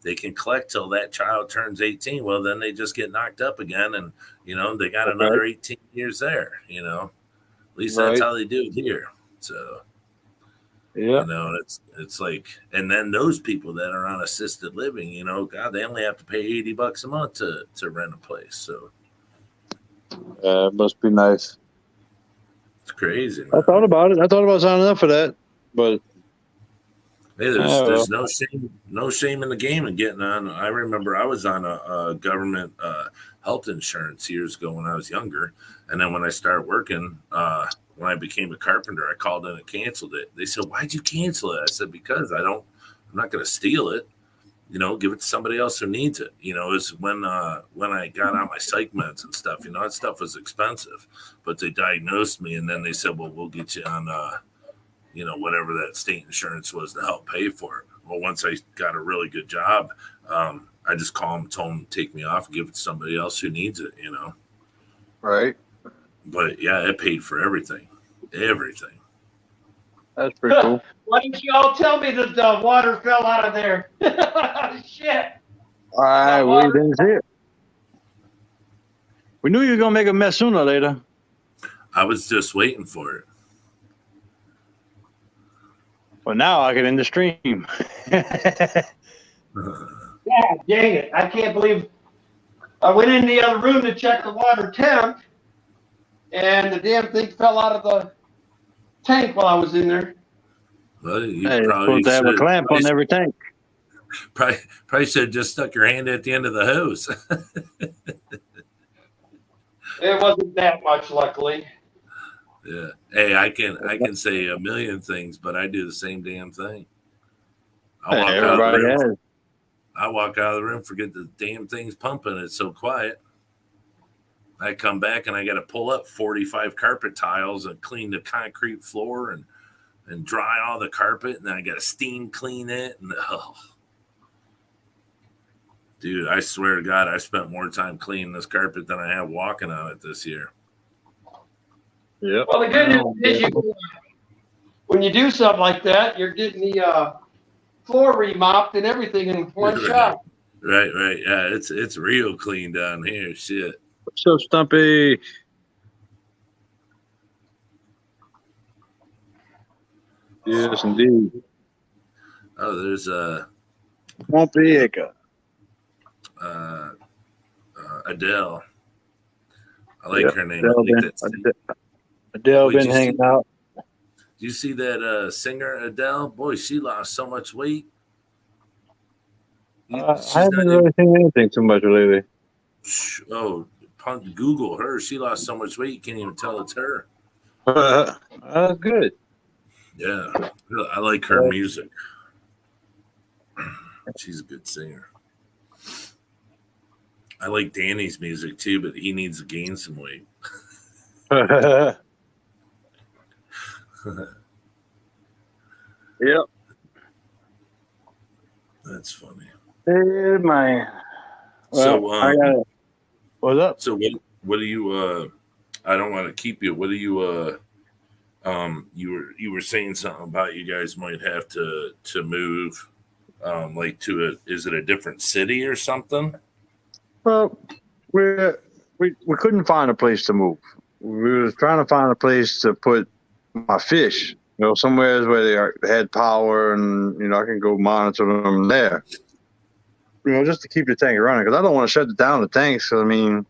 they can collect till that child turns 18. Well, then they just get knocked up again, and they got another 18 years there. At least that's how they do it here. So it's like, and then those people that are on assisted living, God, they only have to pay $80 a month to rent a place. So it must be nice. It's crazy, man. I thought about it. I thought about signing up for that, but hey, there's no shame in the game and getting on. I remember I was on a government health insurance years ago when I was younger, and then when I started working, when I became a carpenter, I called in and canceled it. They said, "Why'd you cancel it?" I said, "Because I'm not going to steal it. Give it to somebody else who needs it." It's when I got on my psych meds and stuff, that stuff was expensive, but they diagnosed me, and then they said, "Well, we'll get you on, whatever that state insurance was to help pay for it." Well, once I got a really good job, I just called them, told them to take me off and give it to somebody else who needs it, Right. But yeah, it paid for everything. That's pretty cool. Why didn't you all tell me that the water fell out of there? Shit. All right, we didn't see it. We knew you were going to make a mess sooner or later. I was just waiting for it. Well, now I get in the stream. Yeah, dang it. I can't believe I went in the other room to check the water temp, and the damn thing fell out of the tank while I was in there. Well, you Hey, probably supposed to have a clamp on every tank. Probably should have just stuck your hand at the end of the hose. It wasn't that much, luckily. Yeah. Hey, I can say a million things, but I do the same damn thing. Everybody has. I walk out of the room, forget the damn thing's pumping. It's so quiet. I come back and I got to pull up 45 carpet tiles and clean the concrete floor and dry all the carpet, and then I got to steam clean it. And dude, I swear to God, I spent more time cleaning this carpet than I have walking on it this year. Yeah. Well, the good news is when you do something like that, you're getting the floor remopped and everything in one shot. Right. Yeah, it's real clean down here. Shit. What's up, Stumpy? Yes, indeed. Oh, there's Stumpy. Adele. I like her name. Adele been hanging out. Do you see that singer Adele? Boy, she lost so much weight. I haven't really seen anything too much lately. Oh, Google her. She lost so much weight you can't even tell it's her. Good. Yeah, I like her music. She's a good singer. I like Danny's music too, but he needs to gain some weight. Yep. That's funny. Hey, man. Well, what's up? So what do you I don't want to keep you. What do you you were saying something about you guys might have to move like to is it a different city or something? Well, we couldn't find a place to move. We were trying to find a place to put my fish, somewhere where they had power, and I can go monitor them there. Just to keep the tank running, because I don't want to shut down the tanks. I mean,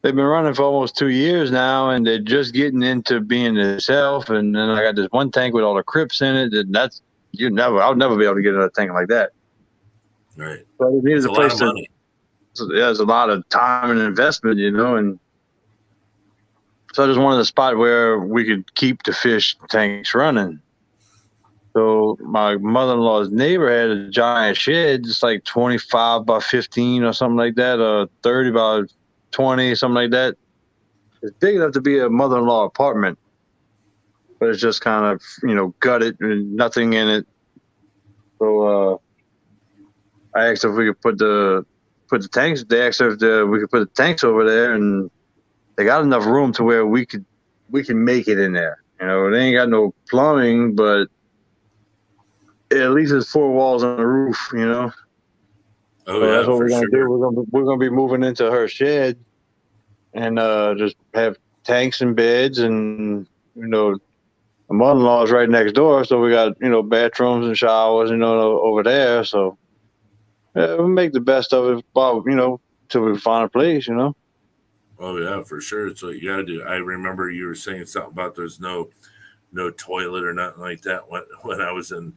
they've been running for almost 2 years now, and they're just getting into being themselves. And then I got this one tank with all the crypts in it. And I'll never be able to get another tank like that. Right. But it needs It's a a lot place of to. money. So there's a lot of time and investment, and so I just wanted a spot where we could keep the fish tanks running. So my mother-in-law's neighbor had a giant shed, just like 25 by 15 or something like that, or 30 by 20, something like that. It's big enough to be a mother-in-law apartment, but it's just kind of, gutted and nothing in it. So I asked if we could put the tanks. They asked if we could put the tanks over there, and they got enough room to where we can make it in there. They ain't got no plumbing, but at least it's 4 walls on the roof. Oh So yeah, that's what for we're gonna sure. do. We're gonna be moving into her shed, and just have tanks and beds, and the mother-in-law is right next door, so we got bathrooms and showers, over there. So we'll make the best of it, till we find a place. Oh yeah, for sure. It's what you gotta do. I remember you were saying something about there's no toilet or nothing like that. When I was in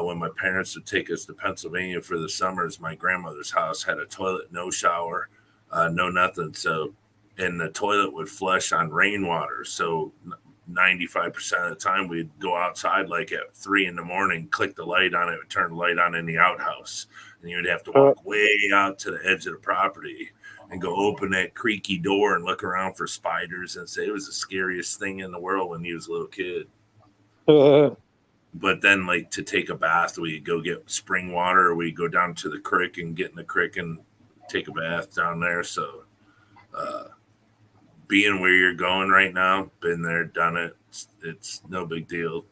when my parents would take us to Pennsylvania for the summers, my grandmother's house had a toilet, no shower, no nothing. So, and the toilet would flush on rainwater. So 95% of the time we'd go outside like at 3 a.m, click the light on it, turn the light on in the outhouse, and you'd have to walk way out to the edge of the property and go open that creaky door and look around for spiders and say it was the scariest thing in the world when you was a little kid. But then, like, to take a bath, we go get spring water, or we go down to the creek and get in the creek and take a bath down there. So, being where you're going right now, been there, done it. It's no big deal,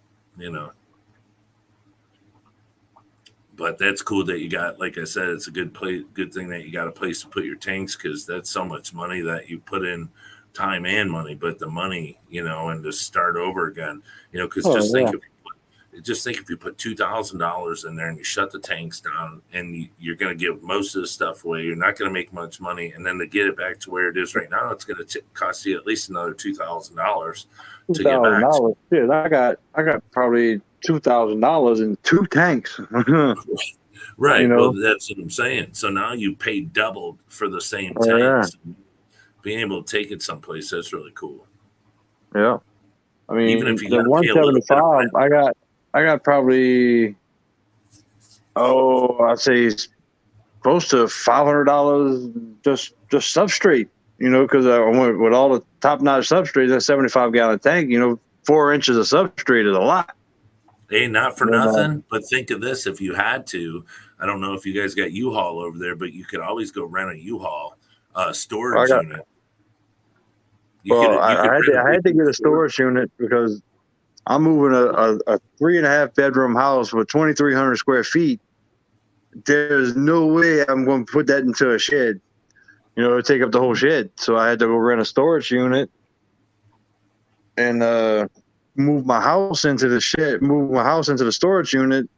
But that's cool that you got, like I said, it's a good thing that you got a place to put your tanks, because that's so much money that you put in, time and money, but the money, and to start over again, because just think if you put $2,000 in there and you shut the tanks down, and you're going to give most of the stuff away, you're not going to make much money, and then to get it back to where it is right now, it's going to cost you at least another $2,000 to get back. Shit, I got probably $2,000 in 2 tanks. Right. Well, that's what I'm saying. So now you pay double for the same tanks. Yeah. Being able to take it someplace, that's really cool. Yeah. I mean, even if you the got to pay a little bit of 175, rent. I got probably, I'd say close to $500 just substrate, because I went with all the top-notch substrate, that 75-gallon tank, 4 inches of substrate is a lot. Hey, not for nothing, but think of this. If you had to, I don't know if you guys got U-Haul over there, but you could always go rent a U-Haul storage unit. I had to get a storage unit because I'm moving a 3.5 bedroom house with 2,300 square feet. There's no way I'm going to put that into a shed, take up the whole shed. So I had to go rent a storage unit and move my house into the storage unit,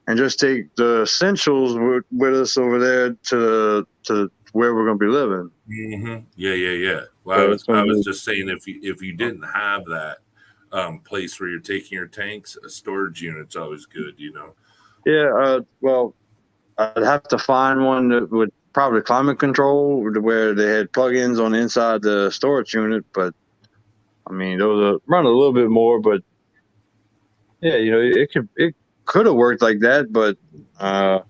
and just take the essentials with us over there to where we're going to be living. Mm-hmm. Yeah. Well, I was just saying, if you didn't have that place where you're taking your tanks, a storage unit's always good, Yeah. Well, I'd have to find one that would probably climate control, where they had plug-ins on the inside the storage unit. But I mean, those run a little bit more. But yeah, it could have worked like that. But I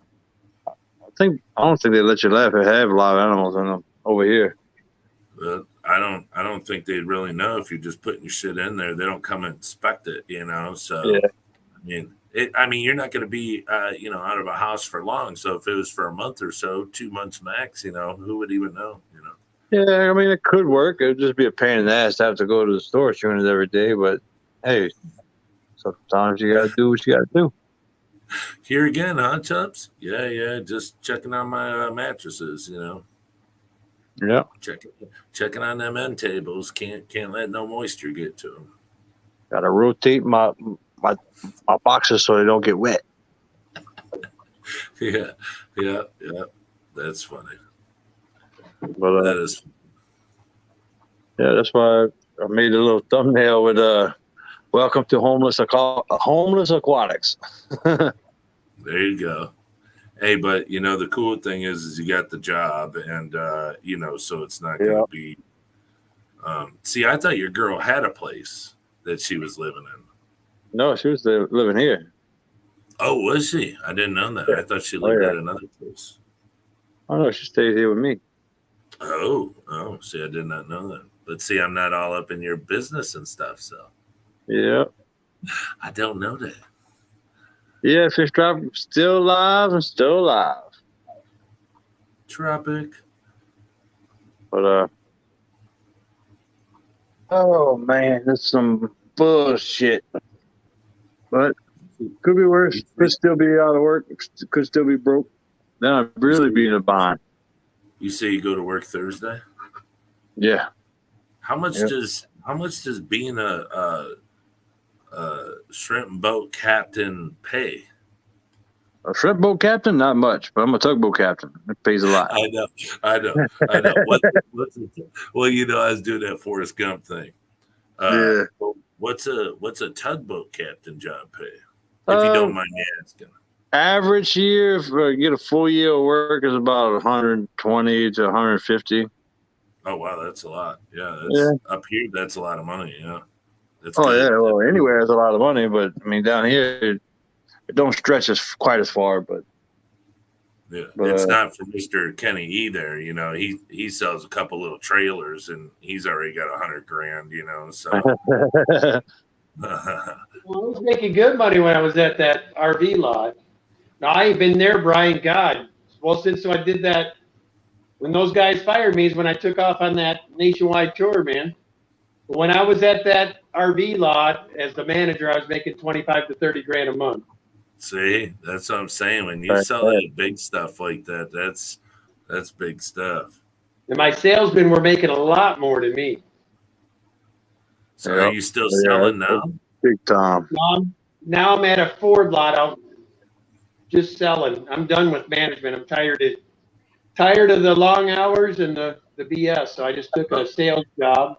don't think they let you have live animals in them over here. I don't think they'd really know if you're just putting your shit in there. They don't come and inspect it, So yeah. I mean, you're not going to be, out of a house for long. So if it was for a month or so, 2 months max, who would even know, Yeah, I mean, it could work. It would just be a pain in the ass to have to go to the storage unit every day. But hey, sometimes you got to do what you got to do. Here again, huh, Chubbs? Yeah. Just checking on my mattresses, Yeah. Checking on them end tables. Can't let no moisture get to them. Got to rotate my my boxes so they don't get wet. Yeah. That's funny. But That is. yeah, that's why I made a little thumbnail with "Welcome to Homeless Aquatics." There you go. Hey, but the cool thing is you got the job, and so it's not going to be. See, I thought your girl had a place that she was living in. No, she was living here. Oh, was she? I didn't know that. Yeah. I thought she lived yeah. at another place. Oh no, she stayed here with me. Oh, see, I did not know that. But see, I'm not all up in your business and stuff, so Yeah. I don't know that. Yeah, Fish Drop still alive and still alive. Tropic. But oh man, that's some bullshit. But could be worse. Could still be out of work. Could still be broke. Then I'd really be in a bind. You say you go to work Thursday? Yeah. How much does being a shrimp boat captain pay? A shrimp boat captain, not much, but I'm a tugboat captain. It pays a lot. I know. Well, I was doing that Forrest Gump thing. Yeah. What's a tugboat captain job pay? If you don't mind me asking. Average year, if I get a full year of work, is about 120 to 150. Oh wow, that's a lot. Yeah, up here, that's a lot of money. Yeah. That's Oh good. yeah, well, anywhere is a lot of money, but I mean down here, it don't stretch quite as far. But it's not for Mr. Kenny either. He sells a couple little trailers and he's already got $100,000. So. Well, I was making good money when I was at that RV lot. Now, I ain't been there, Brian, God. Well, since I did that, when those guys fired me is when I took off on that nationwide tour, man. But when I was at that RV lot as the manager, I was making 25 to 30 grand a month. See, that's what I'm saying. When you sell that big stuff like that, that's big stuff. And my salesmen were making a lot more than me. So are you still selling now? Big time. Now I'm at a Ford lot out just selling. I'm done with management. I'm tired of the long hours and the BS. So I just took a sales job.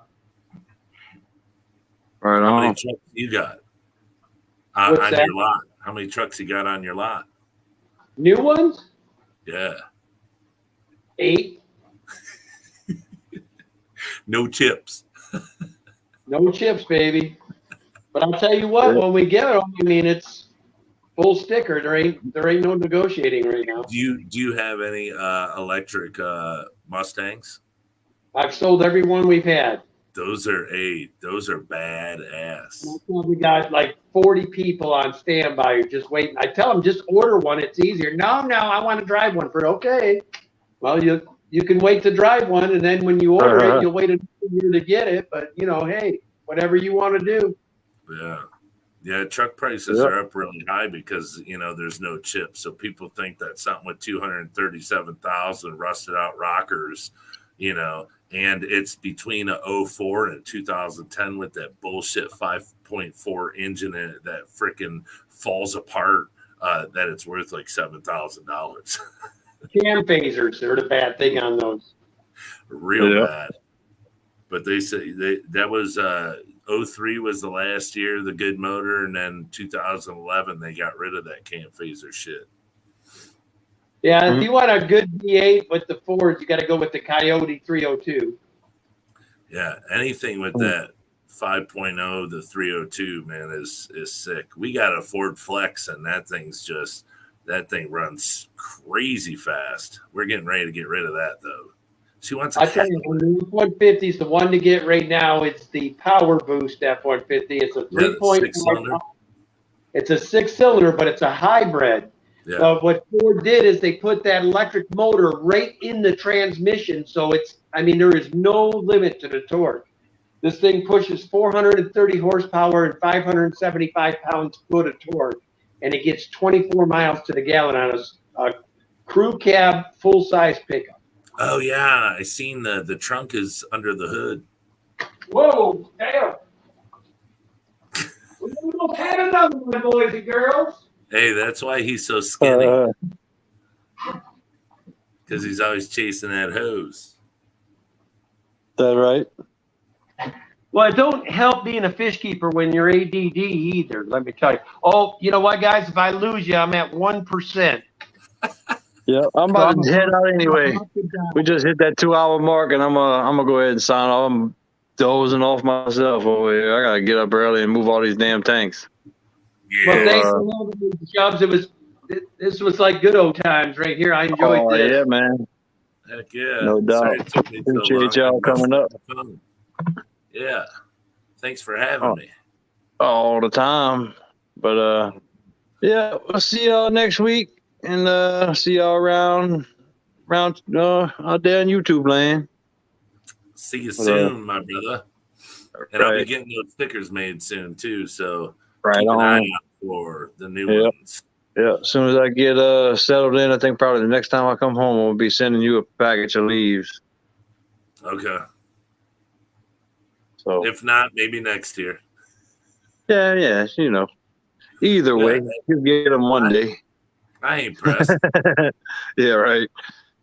Right How on. many trucks you got on your lot? How many trucks you got on your lot? New ones? Yeah. 8. No chips. No chips, baby. But I'll tell you what, when we get them, I mean, it's full sticker. There ain't no negotiating right now. Do you have any electric Mustangs? I've sold every one we've had. Those are badass. We got like 40 people on standby just waiting. I tell them just order one. It's easier. No, I want to drive one. Okay. Well, you can wait to drive one, and then when you order it, you'll wait a year to get it. But hey, whatever you want to do. Yeah. Truck prices are up really high because there's no chips, so people think that something with 237,000 rusted out rockers, and it's between a 04 and a 2010 with that bullshit 5.4 engine in it that freaking falls apart. That it's worth like $7,000. Cam phasers are the bad thing on those. Real bad. But they say that was 03 was the last year, the good motor, and then 2011 they got rid of that cam phaser shit. Yeah, if you want a good V8 with the Fords, you got to go with the Coyote 302. Yeah, anything with that 5.0, the 302, man, is sick. We got a Ford Flex, and that thing runs crazy fast. We're getting ready to get rid of that, though. She wants. I tell you, the F-150 is the one to get right now. It's the Power Boost F-150. It's a 3.4. It's a 6-cylinder, but it's a hybrid. Yeah. But what Ford did is they put that electric motor right in the transmission, so there is no limit to the torque. This thing pushes 430 horsepower and 575 pounds-foot of torque, and it gets 24 miles to the gallon on a crew cab full-size pickup. Oh yeah, I seen the trunk is under the hood. Whoa, damn! Leave it almost had another one, boys and girls. Hey, that's why he's so skinny. Uh, Because he's always chasing that hose. that right? Well, it don't help being a fish keeper when you're ADD either, let me tell you. Oh, you know what, guys? If I lose you, I'm at 1%. Yeah, I'm about to head out anyway. We just hit that 2-hour mark, and I'm gonna go ahead and sign off. I'm dozing off myself over here. I gotta get up early and move all these damn tanks. Well, Yeah. thanks for all the jobs. This was like good old times right here. I enjoyed Oh this. yeah, man. Heck yeah. No doubt. Sorry it took me so Appreciate long. y'all coming up. Yeah. Thanks for having me. All the time. But yeah, we'll see y'all next week, and see y'all around out there in YouTube land. See you soon, my brother. And I'll be Right. getting those stickers made soon too. So Right keep an on. eye out for the new Yep. ones. Yeah, as soon as I get settled in, I think probably the next time I come home, I'll be sending you a package of leaves. Okay. So If not, maybe next year. yeah, you know. Either way, you get them one day. I ain't pressed. Yeah, right.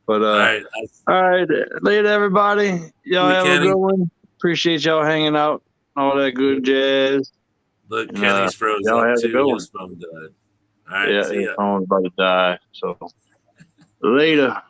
But All right. all right, later everybody. Y'all See you, have Kenny. a good one. Appreciate y'all hanging out, all that good jazz. Look, Kenny's froze y'all have up a good too. one. His phone died. All right. Yeah, See his ya. phone's about to die. So later.